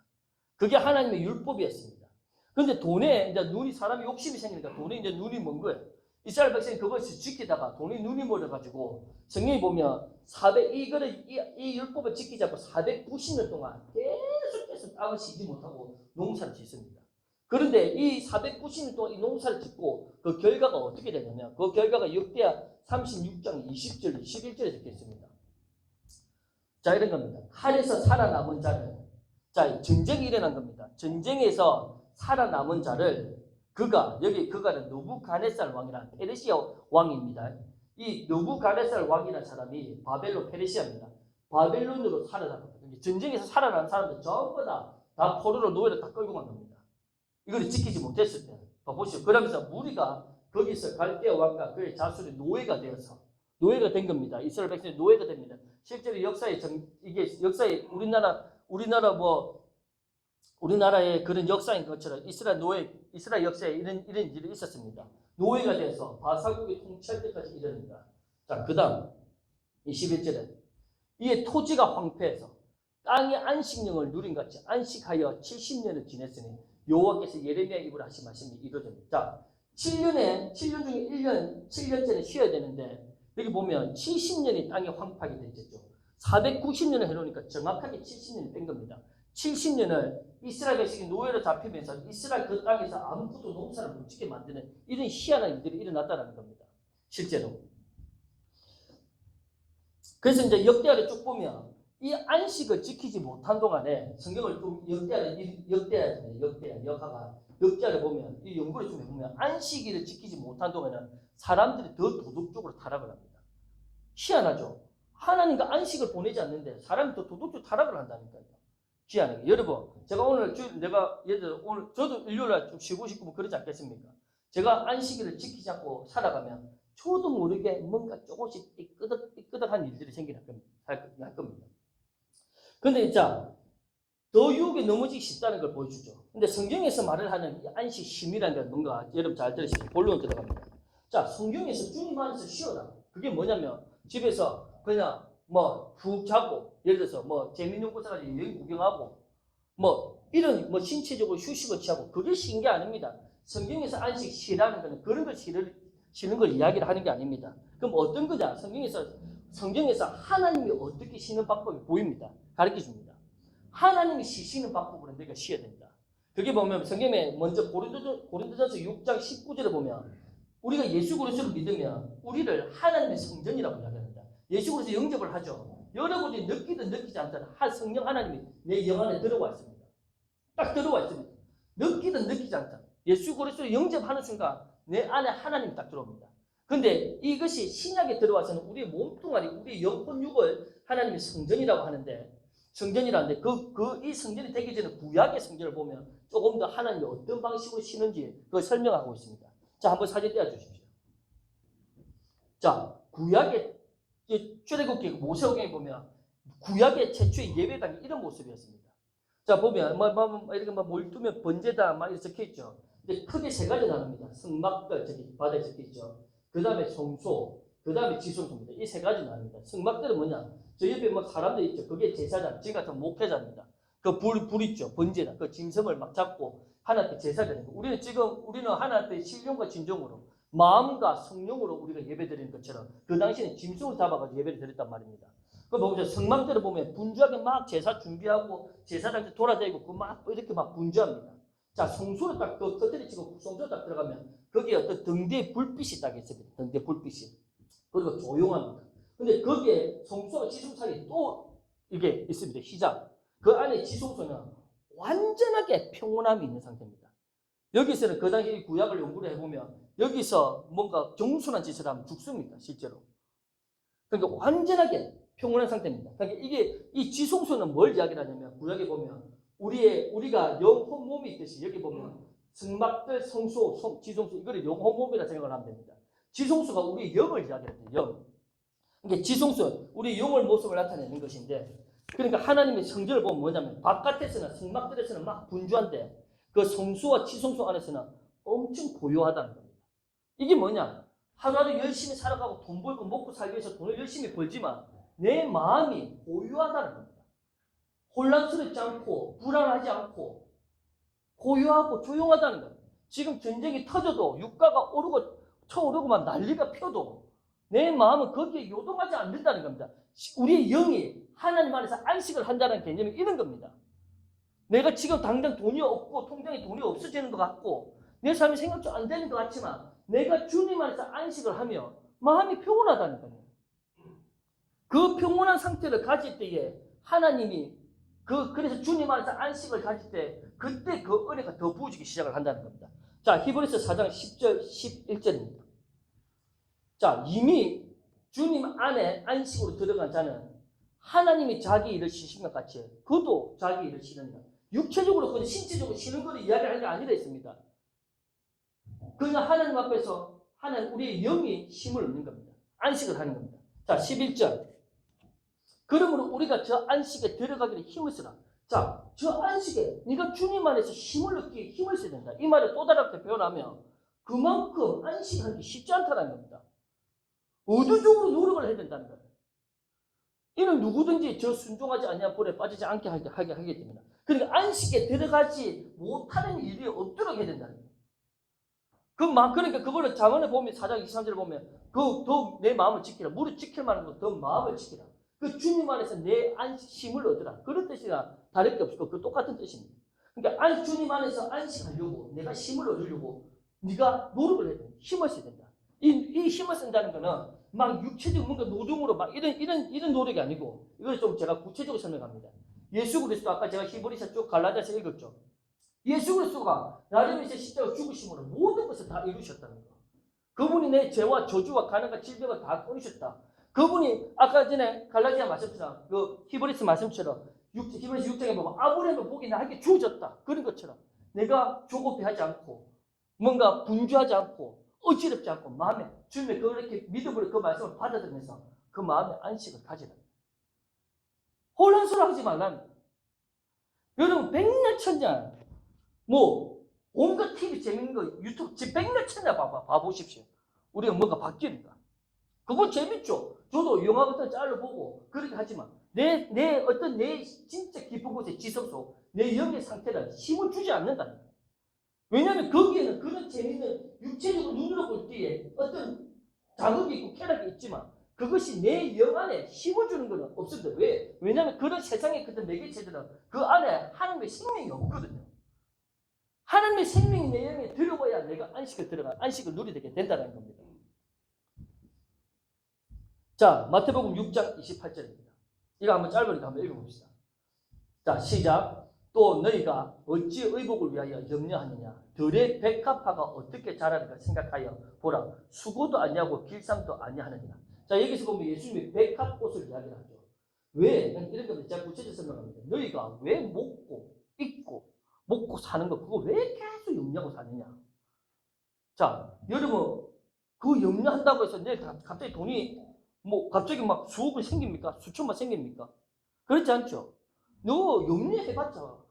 그게 하나님의 율법이었습니다. 그런데 돈에 이제 사람이 욕심이 생기니까 돈에 이제 눈이 먼 거예요. 이스라엘 백성이 그것을 지키다가 돈에 눈이 멀어가지고 성경에 보면 이 율법을 지키지 않고 490년 동안 계속해서 땅을 쉬지 못하고 농사를 짓습니다. 그런데 이 490년 동안 이 농사를 짓고 그 결과가 어떻게 되냐면 그 결과가 역대하 36장 20절 21절에 적혀 있습니다. 자, 이런 겁니다. 칼에서 살아남은 자를, 자, 전쟁이 일어난 겁니다. 전쟁에서 살아남은 자를 그가는 느부갓네살 왕이라는 페르시아 왕입니다. 이 느부갓네살 왕이라는 사람이 바벨론 페르시아입니다. 바벨론으로 살아남았거든요. 전쟁에서 살아난 사람들 전부 다 포로로 노예를 다 끌고 간 겁니다. 이걸 지키지 못했을 때. 보시죠. 그러면서 무리가 거기서 갈대아 왕과 그의 자손이 노예가 된 겁니다. 이스라엘 백성이 노예가 됩니다. 실제로 역사에 우리나라의 그런 역사인 것처럼 이스라엘 역사에 이런 일이 있었습니다. 노예가 돼서 바사국이 통치할 때까지 이릅니다. 자, 그 다음 21절에 이에 토지가 황폐해서 땅의 안식령을 누린 같이 안식하여 70년을 지냈으니 여호와께서 예레미야 입으로 하신 말씀이 이루어집니다. 자, 7년 중에 7년째는 쉬어야 되는데 여기 보면 70년이 땅에 황폐하게 되어 있죠. 490년을 해놓으니까 정확하게 70년이 뺀 겁니다. 70년을 이스라엘 백성이 노예로 잡히면서 이스라엘 그 땅에서 아무것도 농사를 못 짓게 만드는 이런 희한한 일들이 일어났다는 겁니다. 실제로. 그래서 이제 역대하를 쭉 보면 이 안식을 지키지 못한 동안에 성경을 좀 역대하를 보면 이 연구를 좀 해보면 안식일을 지키지 못한 동안에는 사람들이 더 도덕적으로 타락을 합니다. 희한하죠. 하나님과 안식을 보내지 않는데 사람이 더 도덕적으로 타락을 한다니까요. 희한하게. 여러분, 제가 오늘 오늘 저도 일요일날 좀 쉬고 싶고 뭐 그러지 않겠습니까? 제가 안식일을 지키지 않고 살아가면 저도 모르게 뭔가 조금씩 삐끄덕한 일들이 할 겁니다. 근데 자, 더 유혹에 넘어지기 쉽다는 걸 보여주죠. 근데 성경에서 말을 하는 이 안식 쉼이라는 게 뭔가 여러분 잘 들으시죠. 본론 들어갑니다. 자, 성경에서 주님 안에서 쉬어라. 그게 뭐냐면 집에서 그냥 푹 자고 예를 들어서 재미있는 곳에 가서 여행 구경하고 이런 신체적으로 휴식을 취하고 그게 쉬는 게 아닙니다. 성경에서 안식 쉬라는 거는 그런 걸 쉬는 걸 이야기를 하는 게 아닙니다. 그럼 어떤 거냐? 성경에서 하나님이 어떻게 쉬는 방법이 보입니다. 가르쳐 줍니다. 하나님이 쉬시는 방법으로 내가 쉬어야 된다. 그게 보면 성경에 먼저 고린도전서 6장 19절에 보면 우리가 예수 그리스도를 믿으면 우리를 하나님의 성전이라고 이야기합니다. 예수 그리스도 영접을 하죠. 여러분이 느끼든 느끼지 않든 성령 하나님이 내 영 안에 들어와 있습니다. 딱 들어와 있습니다. 느끼든 느끼지 않든 예수 그리스도 영접하는 순간 내 안에 하나님이 딱 들어옵니다. 근데 이것이 신약에 들어와서는 우리의 몸뚱아리, 우리의 영혼 육을 하나님의 성전이라고 하는데 이 성전이 되기 전에 구약의 성전을 보면 조금 더 하나님이 어떤 방식으로 쉬는지 그걸 설명하고 있습니다. 자, 한번 사진 떼어주십시오. 자, 구약의 출애굽기 모세오경에 보면 구약의 최초의 예배당이 이런 모습이었습니다. 자, 보면 이렇게 몰두면 번제다 이렇게 적혀 있죠. 근데 크게 세 가지 나눕니다. 성막들 저기 바닥에 적혀 있죠. 그 다음에 성소, 그 다음에 지성소입니다. 이 세 가지 나눕니다. 성막들은 뭐냐? 저 옆에 사람들 있죠. 그게 제사장, 지금 같은 목회자입니다. 그 불 있죠. 번제다. 그 짐승을 막 잡고 하나님께 제사를 드리는 거. 우리는 하나님께 신령과 진정으로 마음과 성령으로 우리가 예배드리는 것처럼 그 당시에는 짐승을 잡아가지고 예배를 드렸단 말입니다. 그 보면 성막대를 보면 분주하게 막 제사 준비하고 제사장한테 돌아다니고 그 막 이렇게 막 분주합니다. 자, 성소를 딱 겉들이 치고 성소에 딱 들어가면 거기에 어떤 등대에 불빛이 딱 있습니다. 등대 불빛이. 그리고 조용합니다. 근데 거기에 성소와 지성 사이에 또 이게 있습니다. 시작. 그 안에 지성소는 완전하게 평온함이 있는 상태입니다. 여기서는 그 당시 구약을 연구를 해보면 여기서 뭔가 정순한 짓을 하면 죽습니다. 실제로. 그러니까 완전하게 평온한 상태입니다. 그러니까 이게 이 지성소는 뭘 이야기를 하냐면 구약에 보면 우리가 영혼 몸이 있듯이 여기 보면 성막들, 성소, 지성소 이거를 영혼 몸이라 생각을 하면 됩니다. 지성소가 우리 영을 이야기해요. 영. 그러니까 지성소는 우리 영의 모습을 나타내는 것인데 그러니까 하나님의 성전을 보면 뭐냐면 바깥에서는 성막들에서는 막 분주한데 그 성소와 지성소 안에서는 엄청 고요하다는 겁니다. 이게 뭐냐? 하루하루 열심히 살아가고 돈 벌고 먹고 살기 위해서 돈을 열심히 벌지만 내 마음이 고요하다는 겁니다. 혼란스럽지 않고 불안하지 않고 고요하고 조용하다는 거예요. 지금 전쟁이 터져도 유가가 오르고 쳐오르고만 난리가 펴도 내 마음은 거기에 요동하지 않는다는 겁니다. 우리의 영이 하나님 안에서 안식을 한다는 개념이 이런 겁니다. 내가 지금 당장 돈이 없고 통장에 돈이 없어지는 것 같고 내 삶이 생각도 안 되는 것 같지만 내가 주님 안에서 안식을 하며 마음이 평온하다는 거예요. 그 평온한 상태를 가질 때에 하나님이 그래서 주님 안에서 안식을 가질 때 그때 그 은혜가 더 부어지기 시작을 한다는 겁니다. 자, 히브리서 4장 10절 11절입니다. 자, 이미 주님 안에 안식으로 들어간 자는 하나님이 자기 일을 쉬신 것 같이 그도 자기 일을 쉬는다. 육체적으로 그는 신체적으로 쉬는 것을 이야기하는 게 아니라 했습니다. 그냥 하나님 앞에서 우리의 영이 힘을 얻는 겁니다. 안식을 하는 겁니다. 자, 11절. 그러므로 우리가 저 안식에 들어가기를 힘을 쓰라. 자, 저 안식에 네가 주님 안에서 힘을 얻기에 힘을 써야 된다. 이 말을 또 다르게 표현하면 그만큼 안식하기 쉽지 않다는 겁니다. 의도적으로 노력을 해야 된다는 거예요. 이는 누구든지 저 순종하지 아니한 불에 빠지지 않게 하게 됩니다. 그러니까 안식에 들어가지 못하는 일이 없도록 해야 된다는 거예요. 그러니까 그거를 잠언에 보면 4장 23절에 보면 더 내 마음을 지키라. 무릇 지킬 만한 것 더 마음을 지키라. 그 주님 안에서 내 안식심을 얻으라. 그런 뜻이나 다를 게 없고 그 똑같은 뜻입니다. 그러니까 주님 안에서 안식하려고 내가 힘을 얻으려고 네가 노력을 해야 돼. 힘을 써야 된다. 이 힘을 쓴다는 거는 막 육체적 뭔가 노동으로 막 이런 노력이 아니고 이걸 좀 제가 구체적으로 설명합니다. 예수 그리스도 아까 제가 히브리서 쭉 갈라디아서 읽었죠. 예수 그리스도가 나를 위해서 십자가 죽으심으로 모든 것을 다 이루셨다는 거. 그분이 내 죄와 저주와 가난과 질병을 다 끊으셨다. 그분이 아까 전에 갈라디아 말씀처럼 그 히브리서 말씀처럼 히브리서 6장에 보면 아브라함의 복이 나에게 주어졌다. 그런 것처럼 내가 조급해하지 않고 뭔가 분주하지 않고 어지럽지 않고 마음에 주님의 그렇게 믿음으로 그 말씀을 받아들면서 그 마음의 안식을 가지라. 혼란스러워하지 말라는 거예요. 여러분 백날 천냐 뭐 온갖 TV 재밌는 거 유튜브 백날 천냐 봐보십시오. 우리가 뭔가 바뀌니까. 그거 재밌죠. 저도 영화 같은 짤로 보고 그렇게 하지만 내 진짜 깊은 곳에 지성소 내 영의 상태를 힘을 주지 않는다는 거예요. 왜냐하면 거기에는 그런 재미는 육체적으로 눈으로 볼 때에 어떤 자극이 있고 쾌락이 있지만 그것이 내 영 안에 힘을 주는 것은 없습니다. 왜? 왜냐하면 그런 세상의 그런 매개체들은 그 안에 하나님의 생명이 없거든요. 하나님의 생명이 내 영에 들어와야 내가 안식을 누리게 된다는 겁니다. 자, 마태복음 6장 28절입니다. 이거 한번 짧으니까 한번 읽어봅시다. 자, 시작. 또 너희가 어찌 의복을 위하여 염려하느냐? 들의 백합화가 어떻게 자라는가 생각하여 보라. 수고도 아니하고 길쌈도 아니하느니라. 자, 여기서 보면 예수님이 백합꽃을 이야기하죠. 왜? 이런 겁니다. 제가 구체적으로 설명합니다. 너희가 왜 먹고 입고 먹고 사는 거 그거 왜 계속 염려하고 사느냐? 자, 여러분 그 염려한다고 해서 내일 갑자기 돈이 갑자기 막 수억이 생깁니까? 수천만 생깁니까? 그렇지 않죠? 너 염려해봤자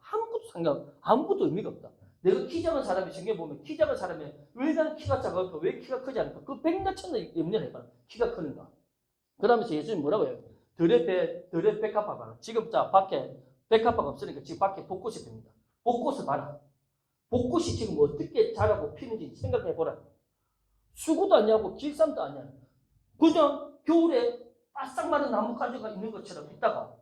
아무것도 의미가 없다. 내가 키 작은 사람이 생겨 보면 키 작은 사람이 왜 나는 키가 작을까? 왜 키가 크지 않을까? 그 백날 천날 염려해봐라. 키가 크는가? 그러면서 예수님 뭐라고 해요? 들의 백합 봐봐라. 지금 자 밖에 백합화가 없으니까 지금 밖에 벚꽃이 핍니다. 벚꽃을 봐라. 벚꽃이 지금 어떻게 자라고 피는지 생각해보라. 수구도 아니하고 길쌈도 아니야. 그냥 겨울에 바싹 마른 나뭇가지가 있는 것처럼 있다가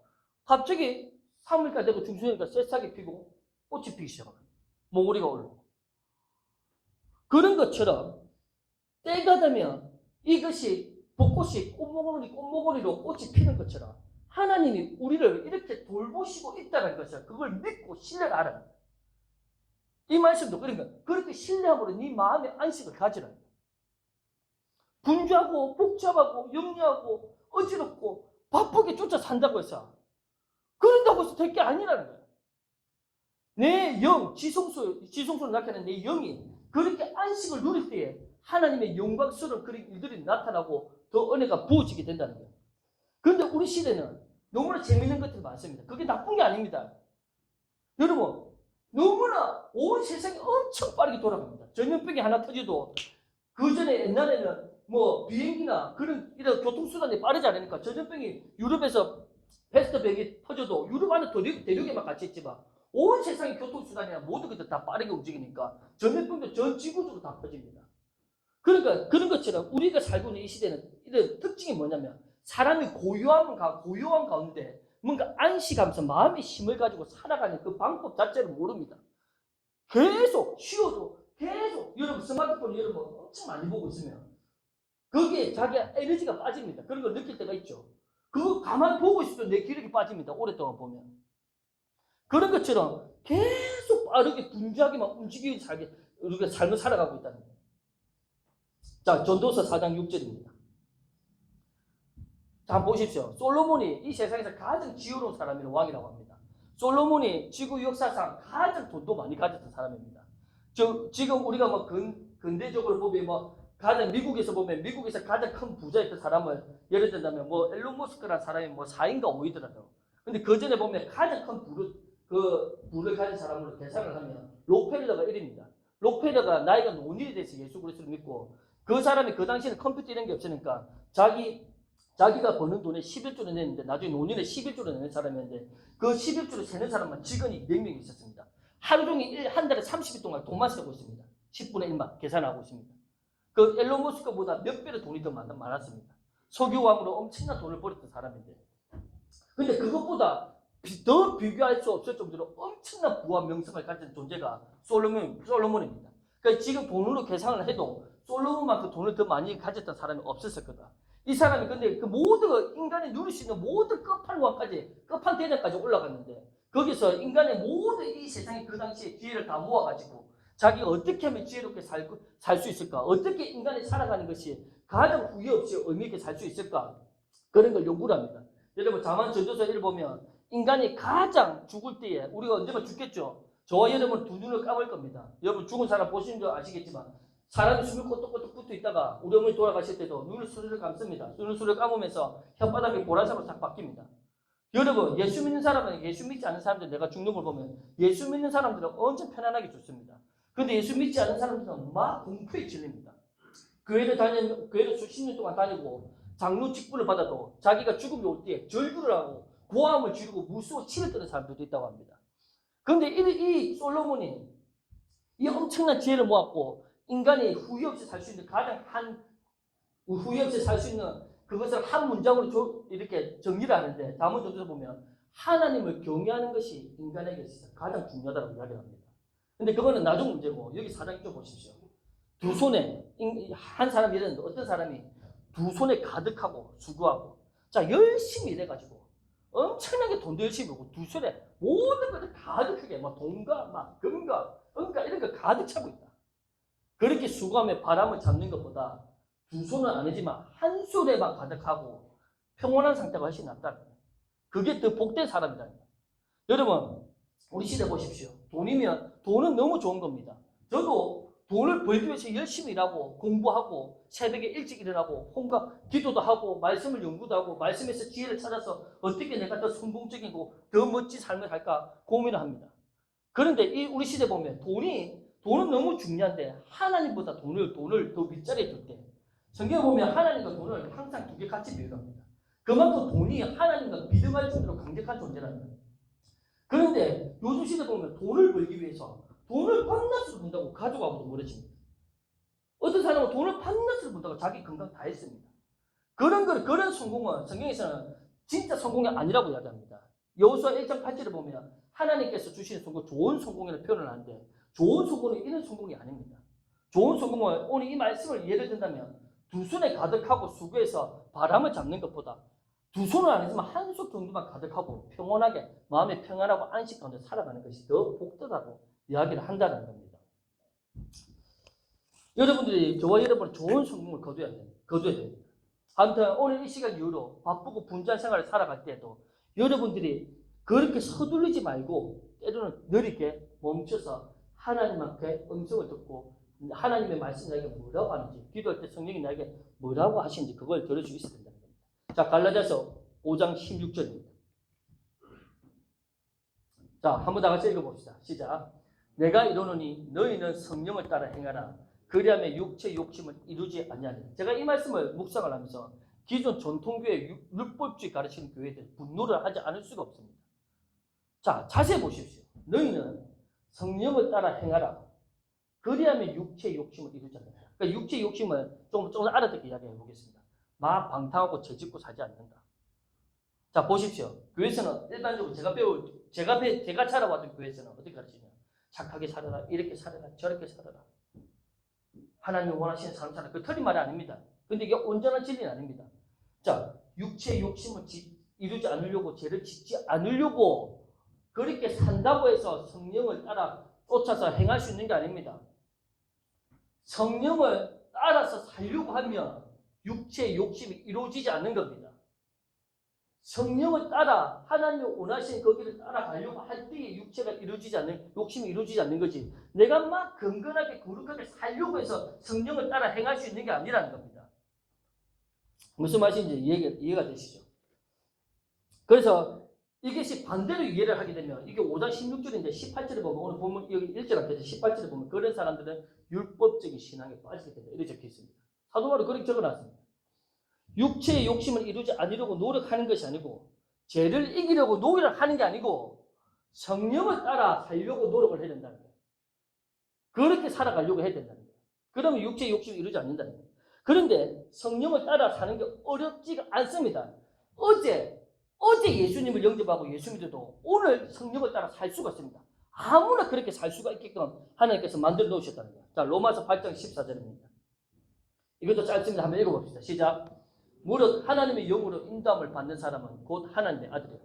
갑자기 3월까지 되고 중순이니까 새싹이 피고 꽃이 피기 시작합니다. 몽우리가 올라오고. 그런 것처럼 때가 되면 이것이 벚꽃이 꽃모고리로 꽃이 피는 것처럼 하나님이 우리를 이렇게 돌보시고 있다는 것을 그걸 믿고 신뢰하라. 이 말씀도 그러니까 그렇게 신뢰함으로 네 마음의 안식을 가지라. 분주하고 복잡하고 영리하고 어지럽고 바쁘게 쫓아 산다고 해서 그런다고 해서 될 게 아니라는 거야. 내 영, 지성소를 나타내는 내 영이 그렇게 안식을 누릴 때에 하나님의 영광스러운 그런 일들이 나타나고 더 은혜가 부어지게 된다는 거예요. 그런데 우리 시대는 너무나 재미있는 것들이 많습니다. 그게 나쁜 게 아닙니다. 여러분, 너무나 온 세상이 엄청 빠르게 돌아갑니다. 전염병이 하나 터져도 그 전에 옛날에는 뭐 비행기나 그런 이런 교통수단이 빠르지 않으니까 전염병이 유럽에서 패스트백이 터져도 유럽 안에 대륙에만 같이 있지만 온 세상의 교통수단이나 모든 것들 다 빠르게 움직이니까 전염병도 전 지구적으로 다 퍼집니다. 그러니까 그런 것처럼 우리가 살고 있는 이 시대는 이런 특징이 뭐냐면 사람이 고요한 가운데 뭔가 안식하면서 마음의 힘을 가지고 살아가는 그 방법 자체를 모릅니다. 계속 쉬어도 계속 여러분 스마트폰 여러분 엄청 많이 보고 있으면 거기에 자기 에너지가 빠집니다. 그런 걸 느낄 때가 있죠. 그거 가만히 보고 있어도 내 기력이 빠집니다. 오랫동안 보면. 그런 것처럼 계속 빠르게 분주하게만 움직이기 우리가 삶을 살아가고 있다는 거예요. 자, 전도서 4장 6절입니다. 자, 한번 보십시오. 솔로몬이 이 세상에서 가장 지혜로운 사람이라고 왕이라고 합니다. 솔로몬이 지구 역사상 가장 돈도 많이 가졌던 사람입니다. 지금 우리가 뭐 근대적으로 보면 미국에서 가장 큰 부자였던 사람을 예를 들자면 뭐 앨런 머스크라는 사람이 뭐 4인가 5위더라고요. 근데 그 전에 보면 가장 큰 부를 가진 사람으로 계산을 하면 록펠러가 1위입니다. 록펠러가 나이가 노년이 돼서 예수 그리스도를 믿고 그 사람이 그 당시에는 컴퓨터 이런 게 없으니까 자기가 버는 돈에 11조를 냈는데 나중에 노년에 11조를 내는 사람이었는데 그 11조를 세는 사람만 직원이 200명이 있었습니다. 하루 종일 한 달에 30일 동안 돈만 쓰고 있습니다. 10분의 1만 계산하고 있습니다. 그 앨런 머스크보다 몇 배의 돈이 더 많았습니다. 석유왕으로 엄청난 돈을 벌였던 사람인데 근데 그것보다 더 비교할 수 없을 정도로 엄청난 부와 명성을 가진 존재가 솔로몬입니다. 그러니까 지금 돈으로 계산을 해도 솔로몬만큼 돈을 더 많이 가졌던 사람이 없었을 거다. 이 사람이 근데 그 모든 인간이 누릴 수 있는 모든 끝판대장까지 올라갔는데 거기서 인간의 모든 이 세상의 그 당시에 지혜를 다 모아가지고 자기가 어떻게 하면 지혜롭게 살 수 있을까? 어떻게 인간이 살아가는 것이 가장 후회 없이 의미 있게 살 수 있을까? 그런 걸 연구를 합니다. 여러분 자만 전도서 1 보면 인간이 가장 죽을 때에 우리가 언젠가 죽겠죠. 저와 여러분은 두 눈을 감을 겁니다. 여러분 죽은 사람 보시는 줄 아시겠지만 사람이 숨이 꼬떡꼬떡 붙어 있다가 우리 어머니 돌아가실 때도 눈을 스르르 감습니다. 눈을 스르르 감으면서 혓바닥이 보라색으로 딱 바뀝니다. 여러분 예수 믿는 사람은 예수 믿지 않는 사람들 내가 죽는 걸 보면 예수 믿는 사람들은 엄청 편안하게 죽습니다. 그런데 예수 믿지 않는 사람들은 막 공포에 질립니다. 교회를 수십 년 동안 다니고 장로 직분을 받아도 자기가 죽음이 올 때 절규를 하고 고함을 지르고 무서워 치를 뜨는 사람들도 있다고 합니다. 그런데 이 솔로몬이 이 엄청난 지혜를 모았고 인간이 후회 없이 살 수 있는 후회 없이 살 수 있는 그것을 한 문장으로 이렇게 정리를 하는데 다음 전도서 보면 하나님을 경외하는 것이 인간에게 있어서 가장 중요하다고 이야기합니다. 근데 그거는 나중 문제고 여기 4장 좀 보십시오. 두 손에 한 사람이 이랬는데 어떤 사람이 두 손에 가득하고 수고하고 자 열심히 일해가지고 엄청나게 돈도 열심히 벌고 두 손에 모든 것을 가득하게 막 돈과 막 금과 은과 이런 거 가득 차고 있다. 그렇게 수고하며 바람을 잡는 것보다 두 손은 아니지만 한 손에만 가득하고 평온한 상태가 훨씬 낫다. 그게 더 복된 사람이다. 여러분 우리 시대 보십시오. 돈은 너무 좋은 겁니다. 저도 돈을 벌기 위해서 열심히 일하고 공부하고 새벽에 일찍 일어나고 혼과 기도도 하고 말씀을 연구도 하고 말씀에서 지혜를 찾아서 어떻게 내가 더 성공적이고 더 멋진 삶을 살까 고민을 합니다. 그런데 우리 시대 보면 돈은 너무 중요한데 하나님보다 돈을 더 윗자리에 둘 때 성경에 보면 하나님과 돈을 항상 두 개 같이 비교합니다. 그만큼 돈이 하나님과 비등할 정도로 강력한 존재라는 거예요. 그런데 요즘 시대 보면 돈을 벌기 위해서 돈을 밤낮으로 번다고 가족하고도 멀어집니다. 어떤 사람은 돈을 밤낮으로 번다고 자기 건강 다 했습니다. 그런 성공은 성경에서는 진짜 성공이 아니라고 이야기합니다. 여호수아 1장 8절에 보면 하나님께서 주시는 성공, 좋은 성공이라는 표현을 하는데 좋은 성공은 이런 성공이 아닙니다. 좋은 성공은 오늘 이 말씀을 예를 든다면 두 손에 가득하고 수고해서 바람을 잡는 것보다 두 손을 안 했지만 한 손 정도만 가득하고 평온하게 마음에 평안하고 안식 가운데 살아가는 것이 더 복되다고 이야기를 한다는 겁니다. 여러분들이 저와 여러분은 좋은 성공을 거둬야 됩니다. 아무튼 오늘 이 시간 이후로 바쁘고 분주한 생활을 살아갈 때에도 여러분들이 그렇게 서둘르지 말고 때로는 느리게 멈춰서 하나님 앞에 음성을 듣고 하나님의 말씀이 나에게 뭐라고 하는지, 기도할 때 성령이 나에게 뭐라고 하시는지 그걸 들을 수 있어야 된다는 겁니다. 자, 갈라디아서 5장 16절입니다. 자, 한번 다 같이 읽어봅시다. 시작. 내가 이르노니 너희는 성령을 따라 행하라. 그리하면 육체 욕심을 이루지 아니하리라. 제가 이 말씀을 묵상을 하면서 기존 전통교회 율법주의 가르치는 교회들 분노를 하지 않을 수가 없습니다. 자, 자세히 보십시오. 너희는 성령을 따라 행하라. 그리하면 육체 욕심을 이루지 않는다. 그러니까 육체 욕심을 조금 알아듣게 이야기해 보겠습니다. 막 방탕하고 죄짓고 살지 않는다. 자, 보십시오. 교회에서는 일반적으로 제가 살아왔던 교회에서는 어떻게 가르치냐? 착하게 살아라, 이렇게 살아라, 저렇게 살아라. 하나님 원하시는 삶 살아라. 그 틀린 말이 아닙니다. 근데 이게 온전한 진리는 아닙니다. 자, 육체 욕심을 이루지 않으려고, 죄를 짓지 않으려고 그렇게 산다고 해서 성령을 따라 쫓아서 행할 수 있는 게 아닙니다. 성령을 따라서 살려고 하면 육체의 욕심이 이루어지지 않는 겁니다. 성령을 따라 하나님이 원하시는 거기를 따라가려고 할 때에 육체가 이루어지지 않는, 욕심이 이루어지지 않는 거지. 내가 막 건건하게 거룩하게 살려고 해서 성령을 따라 행할 수 있는 게 아니라는 겁니다. 무슨 말인지 이해가 되시죠? 그래서 이것이 반대로 이해를 하게 되면 이게 5장 16절인데 18절에 보면 오늘 보면 여기 1절 앞에서 18절에 보면 그런 사람들은 율법적인 신앙에 빠지게 된다. 이렇게 적혀 있습니다. 사도 바울이 그렇게 적어놨습니다. 육체의 욕심을 이루지 않으려고 노력하는 것이 아니고 죄를 이기려고 노력을 하는 게 아니고 성령을 따라 살려고 노력을 해야 된다는 거예요. 그렇게 살아가려고 해야 된다는 거예요. 그러면 육체의 욕심을 이루지 않는다는 거예요. 그런데 성령을 따라 사는 게 어렵지가 않습니다. 어제 예수님을 영접하고 예수 믿어도 오늘 성령을 따라 살 수가 있습니다. 아무나 그렇게 살 수가 있게끔 하나님께서 만들어 놓으셨다는 거예요. 자, 로마서 8장 14절입니다. 이것도 짧습니다. 한번 읽어봅시다. 시작. 무릇 하나님의 영으로 인도함을 받는 사람은 곧 하나님의 아들이에요.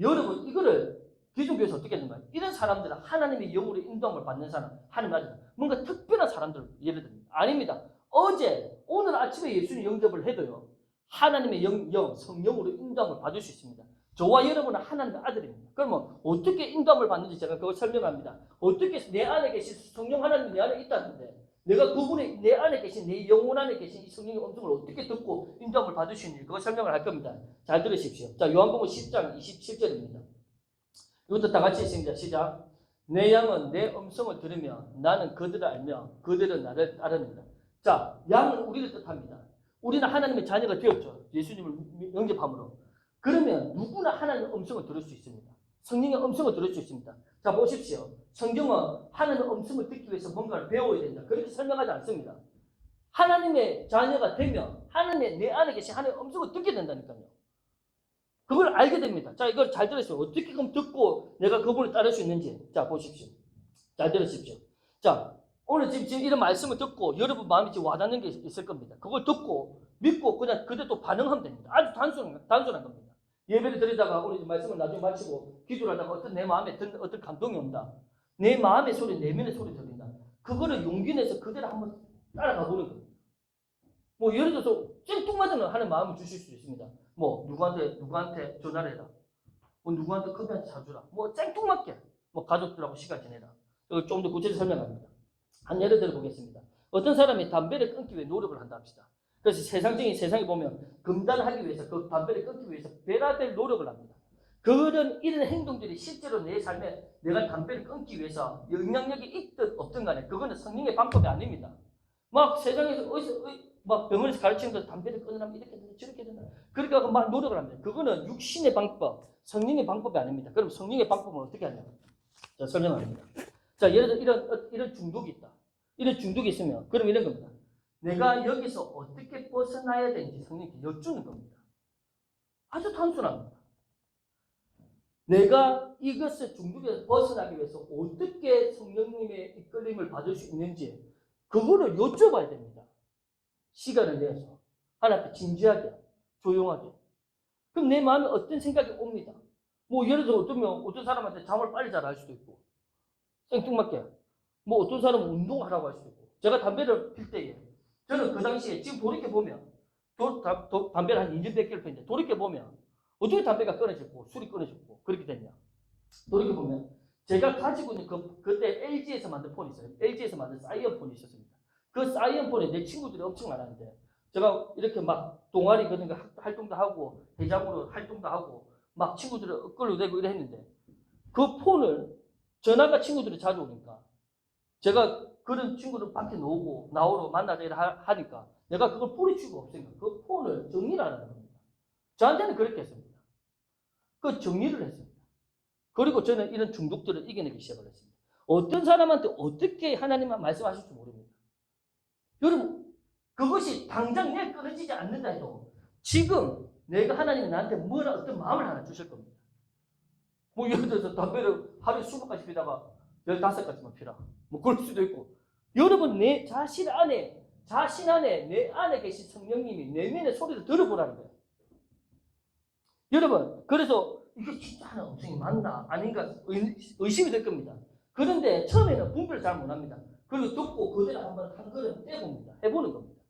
여러분, 이거를 기존교회에서 어떻게 했는가? 이런 사람들은 하나님의 영으로 인도함을 받는 사람, 하나님의 아들. 뭔가 특별한 사람들 예를 듭니다. 아닙니다. 오늘 아침에 예수님 영접을 해도요. 하나님의 성령으로 인도함을 받을 수 있습니다. 저와 여러분은 하나님의 아들입니다. 그러면 어떻게 인도함을 받는지 제가 그걸 설명합니다. 어떻게 내 안에 계신 성령 하나님이 내 안에 있다는데 내가 그분의 내 안에 계신 내 영혼 안에 계신 이 성령의 음성을 어떻게 듣고 인도함을 받을 수 있는지 그걸 설명을 할 겁니다. 잘 들으십시오. 자, 요한복음 10장 27절입니다. 이것도 다 같이 있습니다. 시작. 내 양은 내 음성을 들으며 나는 그들을 알며 그들은 나를 따르는다. 자, 양은 우리를 뜻합니다. 우리는 하나님의 자녀가 되었죠. 예수님을 영접함으로. 그러면 누구나 하나님의 음성을 들을 수 있습니다. 성령의 음성을 들을 수 있습니다. 자, 보십시오. 성경은 하나님의 음성을 듣기 위해서 뭔가를 배워야 된다. 그렇게 설명하지 않습니다. 하나님의 자녀가 되면 하나님의 내 안에 계신 하나님의 음성을 듣게 된다니까요. 그걸 알게 됩니다. 자, 이걸 잘 들으세요. 어떻게 그럼 듣고 내가 그분을 따를 수 있는지. 자, 보십시오. 잘 들으십시오. 자, 오늘 지금 이런 말씀을 듣고 여러분 마음에 지금 와닿는 게 있을 겁니다. 그걸 듣고 믿고 그냥 그대로 반응하면 됩니다. 아주 단순한 겁니다. 예배를 드리다가 우리 말씀을 나중에 마치고 기도를 하다가 어떤 내 마음에 어떤 감동이 온다. 내 마음의 소리, 내면의 소리 들린다. 그거를 용기 내서 그대로 한번 따라가 보는 겁니다. 뭐 예를 들어서 쨍뚱맞은 하는 마음을 주실 수 있습니다. 뭐 누구한테 전화를 해라. 뭐 누구한테 커피한테 사주라. 뭐 쨍뚱맞게 뭐 가족들하고 시간 지내라. 이걸 좀 더 구체적으로 설명합니다. 한 예를 들어 보겠습니다. 어떤 사람이 담배를 끊기 위해 노력을 한다 합시다. 그래서 세상에 보면 금단하기 위해서 그 담배를 끊기 위해서 별하별 노력을 합니다. 이런 행동들이 실제로 내 삶에 내가 담배를 끊기 위해서 영향력이 있든 없든 간에 그거는 성령의 방법이 아닙니다. 막 세상에서 막 병원에서 가르치는 거 담배를 끊으라면 이렇게 된다 저렇게 된다. 그러니까 막 노력을 합니다. 그거는 육신의 방법, 성령의 방법이 아닙니다. 그럼 성령의 방법은 어떻게 하냐? 자, 설명합니다. 자, 예를 들어 이런 중독이 있다. 이런 중독이 있으면 그럼 이런 겁니다. 내가 여기서 어떻게 벗어나야 되는지 성령께 여쭈는 겁니다. 아주 단순합니다. 내가 이것을 중독에서 벗어나기 위해서 어떻게 성령님의 이끌림을 받을 수 있는지 그거를 여쭤봐야 됩니다. 시간을 내서 하나님 앞에 진지하게 조용하게. 그럼 내 마음에 어떤 생각이 옵니다. 뭐 예를 들어 어떤 사람한테 잠을 빨리 자라 할 수도 있고 생뚱맞게 뭐 어떤 사람은 운동하라고 할 수도 있고 제가 담배를 필 때에 저는 그 당시에 지금 돌이켜보면 담배를 한 2년 100개를 피는데 돌이켜보면 어떻게 담배가 끊어졌고 술이 끊어졌고 그렇게 됐냐. 돌이켜보면 제가 가지고 있는 그때 LG에서 만든 폰이 있어요. LG에서 만든 사이언폰이 있었습니다. 그 사이언폰에 내 친구들이 엄청 많았는데 제가 이렇게 막 동아리 그런 거 활동도 하고 대장으로 활동도 하고 막 친구들을 끌어내고 이래 했는데 그 폰을 전화가 친구들이 자주 오니까 제가 그런 친구를 밖에 나오러 만나자 하니까 내가 그걸 뿌릴 수가 없으니까 그 폰을 정리를 하는 겁니다. 저한테는 그렇게 했습니다. 그 정리를 했습니다. 그리고 저는 이런 중독들을 이겨내기 시작을 했습니다. 어떤 사람한테 어떻게 하나님만 말씀하실지 모릅니다. 여러분 그것이 당장 내가 끊어지지 않는다 해도 지금 내가 하나님이 나한테 뭐라 어떤 마음을 하나 주실 겁니다. 뭐 예를 들어서 담배를 하루에 20가지 피다가 15가지만 피라. 뭐 그럴 수도 있고. 여러분 내 자신 안에 내 안에 계신 성령님이 내면의 소리를 들어보라는 거예요. 여러분 그래서 이게 진짜 하나 음성이 맞나 아닌가 의심이 될 겁니다. 그런데 처음에는 분별을 잘 못합니다. 그리고 듣고 그대로 한번 한 걸음 떼봅니다. 해보는 겁니다.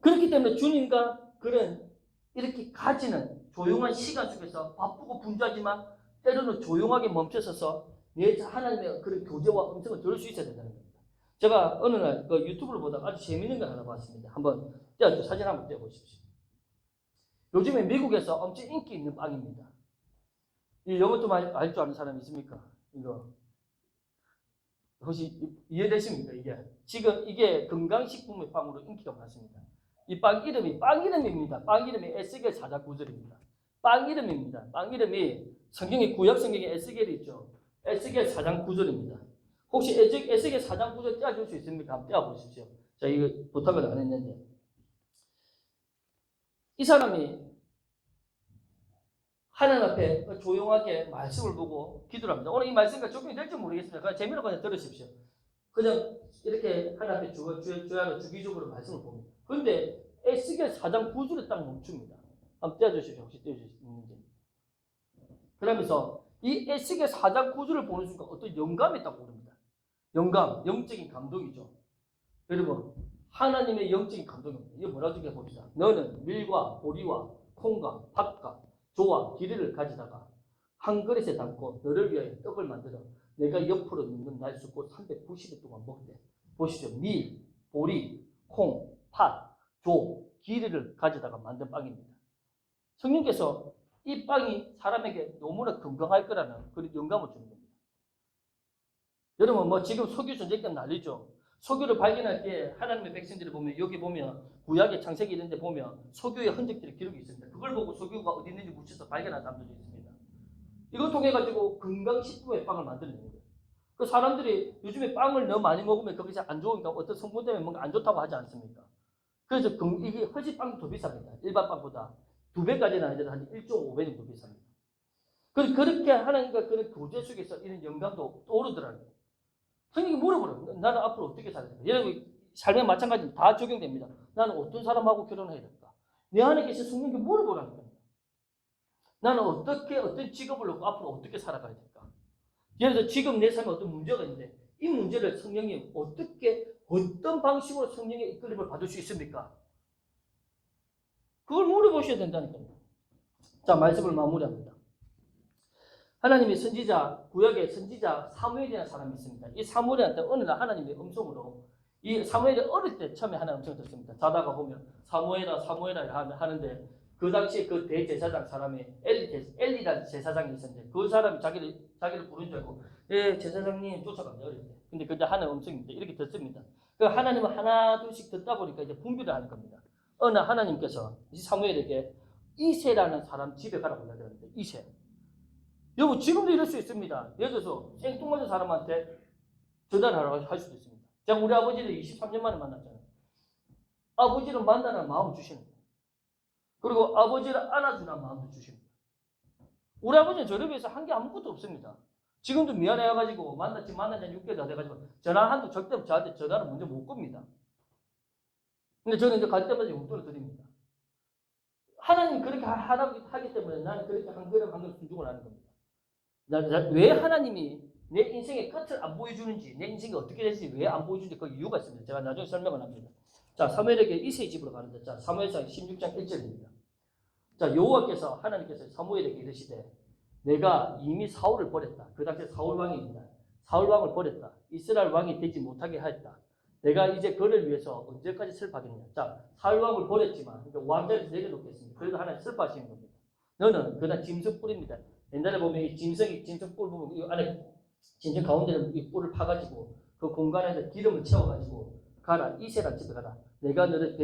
그렇기 때문에 주님과 그런 이렇게 가지는 조용한 시간 속에서 바쁘고 분주하지만 때로는 조용하게 멈춰서서 내 하나님의 그런 교제와 음성을 들을 수 있어야 된다는 겁니다. 제가 어느 날 그 유튜브를 보다가 아주 재미있는 걸 하나 봤습니다. 한번 사진 한번 떼어보십시오. 요즘에 미국에서 엄청 인기 있는 빵입니다. 이것도 알 줄 아는 사람 있습니까? 이거 혹시 이해되십니까? 지금 이게 건강식품의 빵으로 인기가 많습니다. 이 빵 이름입니다. 빵 이름이 에스겔 4장 9절입니다. 빵 이름입니다. 빵 이름이 성경의 구약 성경에 에스겔이 있죠. 에스겔 4장 9절입니다. 혹시 에스겔 4장 9절 떼어줄 수 있습니까? 한번 떼어보십시오. 자, 이거 부탁을 안 했는데. 이 사람이 하나님 앞에 조용하게 말씀을 보고 기도를 합니다. 오늘 이 말씀과 적용이 될지 모르겠습니다. 그냥 재미로 그냥 들으십시오. 그냥 이렇게 하나님 앞에 주기적으로 말씀을 봅니다. 그런데 에스겔 4장 9절에 딱 멈춥니다. 한번 떼어주십시오. 혹시 떼어주실 수 있는지. 그러면서 이 에스겔 4장 9절을 보는 순간 어떤 영감이 딱 오릅니다. 영감, 영적인 감동이죠. 여러분, 하나님의 영적인 감동입니다. 이거 뭐라고 적혀 봅시다. 너는 밀과 보리와 콩과 팥과 조와 기름을 가지다가 한 그릇에 담고 너를 위하여 떡을 만들어 내가 옆으로 눕는 날 숫고 390일 동안 먹되. 보시죠. 밀, 보리, 콩, 팥, 조, 기름을 가지다가 만든 빵입니다. 성령께서 이 빵이 사람에게 너무나 건강할 거라는 그런 영감을 주는 겁니다. 여러분 뭐 지금 석유 전쟁 때문에 난리죠. 석유를 발견할 때 하나님의 백성들이 보면 여기 보면 구약의 창세기 이런 데 보면 석유의 흔적들이 기록이 있습니다. 그걸 보고 석유가 어디 있는지 묻혀서 발견한 사람들도 있습니다. 이걸 통해 가지고 건강식품의 빵을 만들어내는 거예요. 그 사람들이 요즘에 빵을 너무 많이 먹으면 거기서 안 좋으니까 어떤 성분 때문에 뭔가 안 좋다고 하지 않습니까? 그래서 이게 훨씬 빵이 더 비쌉니다. 일반 빵보다 2배까지는 아니더라도 한 1.5배 정도 비쌉니다. 그렇게 하나님과 그런 교제 속에서 이런 영감도 떠오르더라고요. 성령이 물어보라. 나는 앞으로 어떻게 살아야 될까? 여러분 삶에 마찬가지로 다 적용됩니다. 나는 어떤 사람하고 결혼해야 될까? 내 안에 계신 성령께 물어보라는 겁니다. 나는 어떤 직업을 놓고 앞으로 어떻게 살아가야 될까? 예를 들어 지금 내 삶에 어떤 문제가 있는데 이 문제를 성령이 어떤 방식으로 성령의 이끌림을 받을 수 있습니까? 그걸 물어보셔야 된다니까요. 자, 말씀을 마무리합니다. 하나님의 선지자, 구약의 선지자 사무엘이라는 사람이 있습니다. 이 사무엘한테 어느 날 하나님의 음성으로 이 사무엘이 어릴 때 처음에 하나님 음성을 듣습니다. 자다가 보면 사무엘아 하는데 그 당시에 그 대제사장 사람이 엘리라는 제사장이 있었는데 그 사람이 자기를 부른 줄 알고 제사장님 쫓아갑니다. 어릴 때. 근데 하나님 음성입니다. 이렇게 듣습니다. 그 하나님은 하나 둘씩 듣다 보니까 이제 분별을 하는 겁니다. 어느 날 하나님께서 이 사무엘에게 이세라는 사람 집에 가라고 이야기하는데 이세. 여러분 지금도 이럴 수 있습니다. 예를 들어서 생뚱맞은 사람한테 전화를 할 수도 있습니다. 제가 우리 아버지를 23년 만에 만났잖아요. 아버지를 만나는 마음을 주시는 거예요. 그리고 아버지를 안아주는 마음도 주시는 거예요. 우리 아버지는 저를 위해서 한 게 아무것도 없습니다. 지금도 미안해가지고 만났지 6개월 다 돼가지고 전화 한도 절대 저한테 전화를 먼저 못 겁니다. 근데 저는 이제 갈 때마다 용돈을 드립니다. 하나님 그렇게 하기 때문에 나는 그렇게 한 걸음 한 걸음 순종을 하는 겁니다. 왜 하나님이 내 인생의 끝을 안 보여주는지, 내 인생이 어떻게 될지 왜 안 보여주는지 그 이유가 있습니다. 제가 나중에 설명을 합니다. 자, 사무엘에게 이세의 집으로 가는데, 자, 사무엘상 16장 1절입니다. 자, 여호와께서 하나님께서 사무엘에게 이르시되 내가 이미 사울을 버렸다. 그 당시에 사울 왕입니다. 사울 왕을 버렸다. 이스라엘 왕이 되지 못하게 하였다. 내가 이제 그를 위해서 언제까지 슬퍼하겠냐. 자, 사울 왕을 버렸지만 그러니까 왕자에서 내려놓겠습니다. 그래도 하나님 슬퍼하시는 겁니다. 너는 그다음 짐승 뿔입니다. 옛날에 보면 이 짐승 뿔 부분 이 안에 짐승 가운데는 이 뿔을 파가지고 그 공간에서 기름을 채워가지고 가라. 이세란 집에 가라. 내가 너를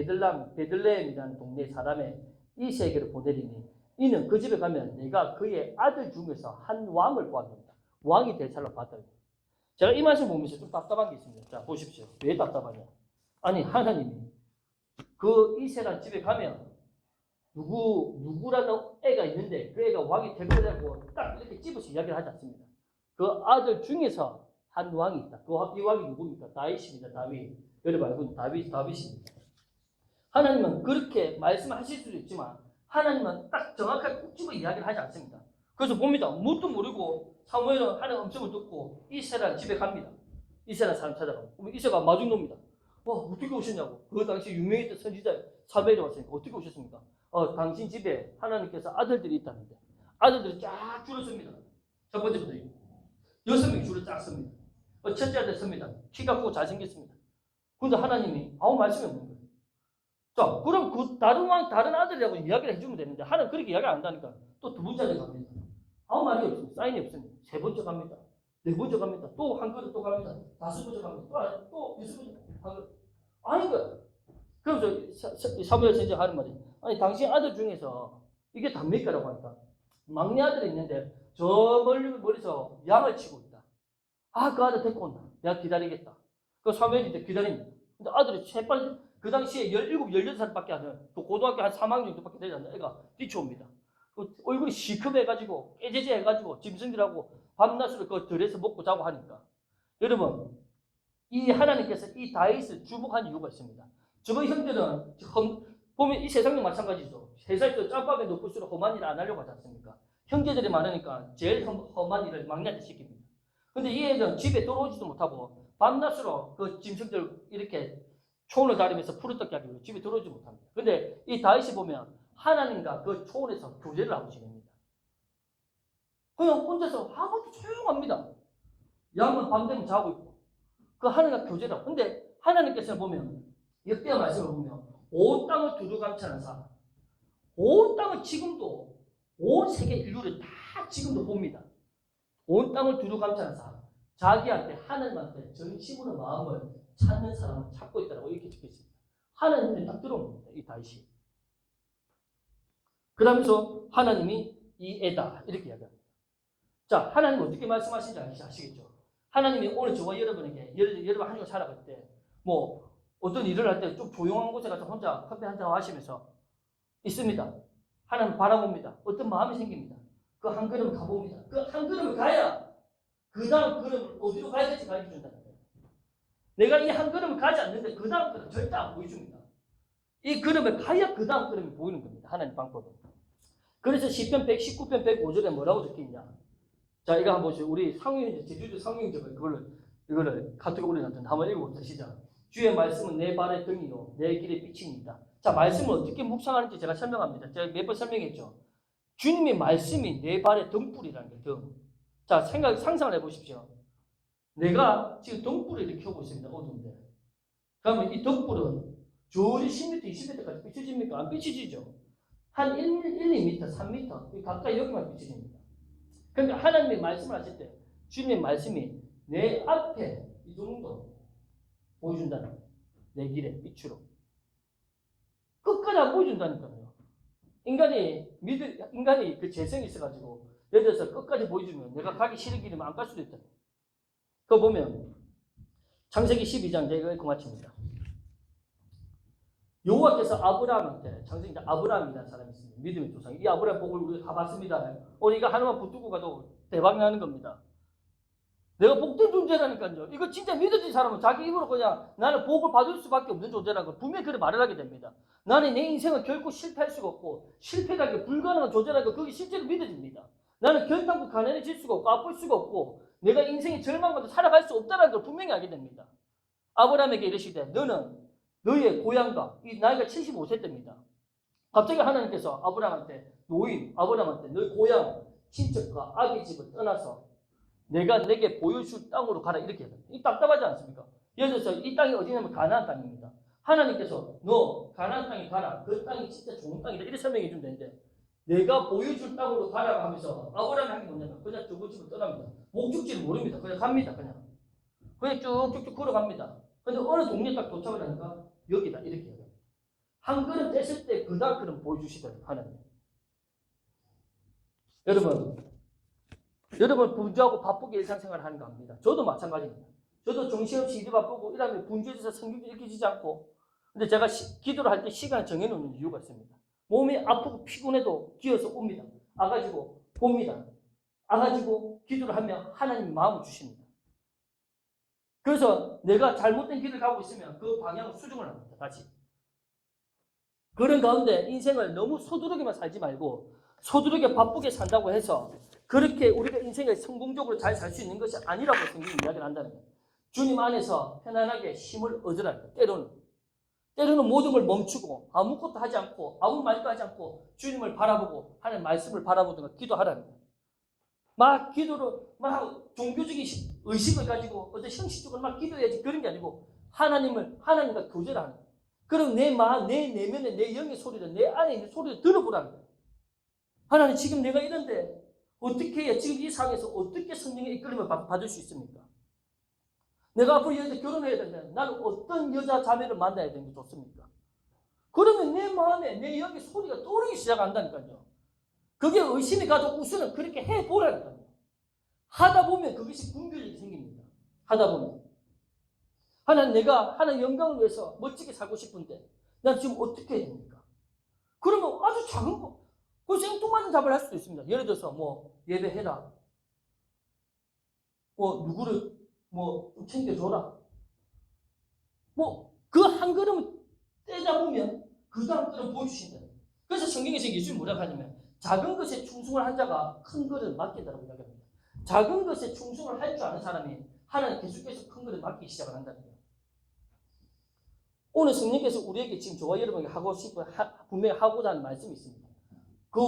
베들레헴이라는 동네 사람의 이세에게로 보내리니 이는 그 집에 가면 내가 그의 아들 중에서 한 왕을 보았습니다. 왕이 대찰로 받아요. 제가 이 말씀 보면서 좀 답답한 게 있습니다. 자, 보십시오. 왜 답답하냐? 아니, 하나님이 그 이세란 집에 가면 누구라는 애가 있는데 그 애가 왕이 되고 딱 이렇게 집어서 이야기를 하지 않습니다. 그 아들 중에서 한 왕이 있다. 이 왕이 누굽니까? 다윗입니다. 다윗. 여러분 알고 있는 다윗입니다. 하나님은 그렇게 말씀하실 수도 있지만 하나님은 딱 정확하게 꼭 집어 이야기를 하지 않습니다. 그래서 봅니다. 뭣도 모르고 사무엘은 하나님 음성을 듣고 이세라는 집에 갑니다. 이세라는 사람 찾아가고 그러면 이세가 마중 놉니다. 와, 어떻게 오셨냐고. 그 당시 유명했던 선지자 사무엘이 왔으니까 어떻게 오셨습니까? 당신 집에 하나님께서 아들들이 있다는데 아들들이 쫙 줄을 섭니다. 첫 번째부터 6명이 줄을 쫙 섭니다. 첫째 아들 섭니다. 키가 크고 잘생겼습니다. 그런데 하나님이 아무 말씀이 없는 거예요. 자, 그럼 그 다른 아들이라고 이야기를 해주면 되는데 하나님 그렇게 이야기 안 한다니까 또 두 번째 아들 갑니다. 아무 말이 없습니다. 사인이 없습니다. 세 번째 갑니다. 네 번째 갑니다. 또 한 그릇 또 갑니다. 다섯 번째 갑니다. 또 여섯 번째 한 그릇. 아닌 거야. 그래서 사무엘 선지자가 하는 말이 아니 당신 아들 중에서 이게 답니까라고 하니까 막내 아들이 있는데 저 멀리서 양을 치고 있다. 그 아들 데리고 온다. 내가 기다리겠다. 그 사무엘이 이제 기다립니다. 근데 아들이 재빨리 그 당시에 17, 18살밖에 안 해요. 또 고등학교 한 3학년 정도밖에 되지 않는 애가 뛰쳐옵니다. 그 얼굴이 시큼해가지고 깨재재해가지고 짐승들하고 밤낮으로 그 들에서 먹고 자고 하니까 여러분 이 하나님께서 이 다윗을 주목한 이유가 있습니다. 저번 형들은 보면 이 세상도 마찬가지죠. 세상에서 짬밥에 높을수록 험한 일을 안 하려고 하지 않습니까? 형제들이 많으니까 제일 험한 일을 막내한테 시킵니다. 근데 이 애들은 집에 들어오지도 못하고 밤낮으로 그 짐승들 이렇게 초원을 다니면서 푸르떡게 하기 위해 집에 들어오지 못합니다. 근데 이 다윗이 보면 하나님과 그 초원에서 교제를 하고 지냅니다. 그냥 혼자서 아무것도 조용합니다. 양은 밤 되면 자고 있고 그 하나님과 교제를 하고. 근데 하나님께서 보면 역대하 말씀을 보면 온 땅을 두루감찰한 사람, 온 땅을 지금도 온 세계 인류를 다 지금도 봅니다. 온 땅을 두루감찰한 사람, 자기한테 하나님한테 전심으로 마음을 찾는 사람을 찾고 있다고 이렇게 적혀 있습니다. 하나님이 딱 들어옵니다. 이 다윗이. 그러면서 하나님이 이 애다 이렇게 이야기합니다. 자, 하나님 어떻게 말씀하시는지 아시겠죠? 하나님이 오늘 저와 여러분에게 여러분 한 주간 살아갈 때 뭐 어떤 일을 할 때 좀 조용한 곳에 가서 혼자 커피 한잔 마시면서 있습니다. 하나님 바라봅니다. 어떤 마음이 생깁니다. 그 한 걸음 가봅니다. 그 한 걸음을 가야 그 다음 걸음을 어디로 가야 될지 가르쳐 준다는 거예요. 내가 이 한 걸음을 가지 않는데 그 다음 걸음 절대 안 보여줍니다. 이 걸음을 가야 그 다음 걸음이 보이는 겁니다. 하나님 방법은. 그래서 시편 119편 105절에 뭐라고 적혀있냐. 자, 이거 한번 보시죠. 우리 상유형제, 제주도 상유형제가 이거를 카톡에 올려놨던데 한번 읽어보세요. 시작. 주의 말씀은 내 발의 등이요 내 길의 빛입니다. 자, 말씀을 어떻게 묵상하는지 제가 설명합니다. 제가 몇 번 설명했죠. 주님의 말씀이 내 발의 등불이라는 게 등. 자, 상상을 해보십시오. 내가 지금 등불을 이렇게 켜고 있습니다. 어두운데. 그러면 이 등불은 저리 10m, 20m까지 비춰집니까? 안 비춰지죠. 한 1, 2m, 3m 가까이 여기만 비춰집니다. 그러니까 하나님의 말씀을 하실 때 주님의 말씀이 내 앞에 이 정도 보여준다는 거예요. 내 길에 빛으로. 끝까지 안 보여준다니까요. 인간이 그 재성이 있어가지고 예를 들어서 끝까지 보여주면 내가 가기 싫은 길이면 안 갈 수도 있다. 그거 보면 창세기 12장 제가 읽고 마칩니다. 여호와께서 아브라함한테, 창세기 아브라함이라는 사람이 있습니다. 믿음의 조상. 이 아브라함 복을 우리가 다 봤습니다. 우리가 하나만 붙들고 가도 대박 나는 겁니다. 내가 복된 존재라니까요. 이거 진짜 믿어진 사람은 자기 입으로 그냥 나는 복을 받을 수밖에 없는 존재라는 걸 분명히 그렇게 말을 하게 됩니다. 나는 내 인생은 결코 실패할 수가 없고 실패가 불가능한 존재라는 걸 그게 실제로 믿어집니다. 나는 결단코 가난해질 수가 없고 아플 수가 없고 내가 인생의 절망과도 살아갈 수 없다는 걸 분명히 알게 됩니다. 아브라함에게 이르시되 너는 너의 고향과 이 나이가 75세 때입니다. 갑자기 하나님께서 아브라함한테 너의 고향, 친척과 아비 집을 떠나서 내가 내게 보여줄 땅으로 가라 이렇게 해요. 이 답답하지 않습니까? 예를 들어서 이 땅이 어디냐면 가나안 땅입니다. 하나님께서 너 가나안 땅에 가라. 그 땅이 진짜 좋은 땅이다. 이렇게 설명해 주면 되는데 내가 보여줄 땅으로 가라고 하면서 아브라함이 한 게 뭐냐면 그냥 저거 집을 떠납니다. 목적지를 모릅니다. 그냥 갑니다. 그냥 쭉쭉쭉 걸어갑니다. 근데 어느 동네에 딱 도착을 하니까 여기다 이렇게 해요. 한 걸음 뗐을 때 그 다음 걸음 보여주시더라고요. 하나님. 여러분 분주하고 바쁘게 일상생활을 하는 거 압니다. 저도 마찬가지입니다. 저도 정신없이 일이 바쁘고 이러면 분주해서 성경도 읽히지 않고 근데 제가 기도를 할 때 시간을 정해놓는 이유가 있습니다. 몸이 아프고 피곤해도 기어서 옵니다. 와가지고 봅니다. 와가지고 기도를 하면 하나님 마음을 주십니다. 그래서 내가 잘못된 길을 가고 있으면 그 방향을 수정을 합니다. 다시. 그런 가운데 인생을 너무 서두르게만 살지 말고 서두르게 바쁘게 산다고 해서 그렇게 우리가 인생을 성공적으로 잘 살 수 있는 것이 아니라고 성경이 이야기를 한다는 거예요. 주님 안에서 편안하게 쉼을 얻으라. 때로는 모든 걸 멈추고 아무것도 하지 않고 아무 말도 하지 않고 주님을 바라보고 하나님 말씀을 바라보든가 기도하라는 거예요. 막 종교적인 의식을 가지고 어떤 형식적으로 막 기도해야지 그런 게 아니고 하나님과 교제를 하는 거예요. 그럼 내 내면에 내 영의 소리를 내 안에 있는 소리를 들어보라는 거예요. 하나님 지금 내가 이런데 어떻게 해야 지금 이 상황에서 어떻게 성령의 이끌림을 받을 수 있습니까? 내가 앞으로 결혼해야 되는데 나는 어떤 여자 자매를 만나야 되는 게 좋습니까? 그러면 내 마음에 내 영의 소리가 떠오르기 시작한다니까요. 그게 의심이 가도 우선은 그렇게 해보라니까요. 하다 보면 그것이 분별력이 생깁니다. 하다 보면. 내가 하나님 영광을 위해서 멋지게 살고 싶은데 난 지금 어떻게 해야 됩니까? 그러면 아주 작은 거. 그 생뚱맞은 답을 할 수도 있습니다. 예를 들어서 예배해라. 누구를 좀 챙겨줘라. 그 한 걸음을 떼다 보면 그 다음 걸음 보여주신다. 그래서 성경에서 예수님이 뭐라고 하냐면 작은 것에 충성을 한 자가 큰 것을 맡긴다고 이야기합니다. 작은 것에 충성을 할 줄 아는 사람이 하나님 계속해서 큰 것을 맡기기 시작을 한다는 거예요. 오늘 성령께서 우리에게 지금 저와 여러분에게 분명히 하고자 하는 말씀이 있습니다. 그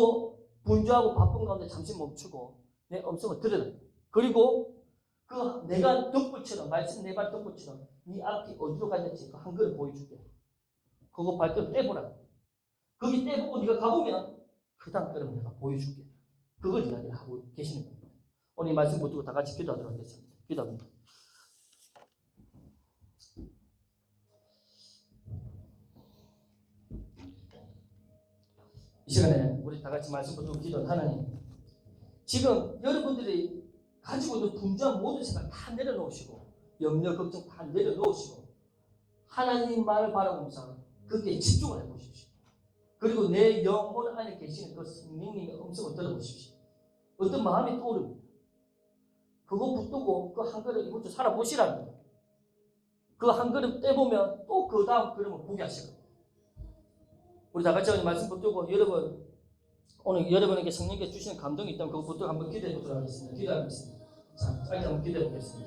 분주하고 바쁜 가운데 잠시 멈추고 내 음성을 들으라. 그리고 그 내가 덕불처럼 말씀 내 발 덕불처럼 네 앞이 어디로 가는지 그 한 걸음 보여줄게. 그거 발걸음 떼보라. 거기 떼보고 네가 가보면 그 다음 걸음 내가 보여줄게. 그걸 이야기를 하고 계시는 겁니다. 오늘 이 말씀 붙들고 다 같이 기도하도록 하겠습니다. 기도합니다. 이 시간에 우리 다 같이 말씀 붙들고 기도한 하나님, 지금 여러분들이 가지고 있는 분주한 모든 생각 다 내려놓으시고 염려, 걱정 다 내려놓으시고 하나님 말을 바라보면서 거기에 집중을 해보십시오. 그리고 내 영혼 안에 계시는 그 성령님의 음성을 들어보십시오. 어떤 마음이 떠오릅니다. 그거 붙들고 그 한 걸음 이것도 살아보시라는 거예요. 그 한 걸음 떼보면 또 그 다음 걸음을 보게 하시고 우리 다 같이 말씀 붙들고 오늘 여러분에게 성령께서 주시는 감동이 있다면 그거 붙들고 한번 기도해 보도록 하겠습니다. 기도하겠습니다. 자, 짧게 한번 기도해 보겠습니다.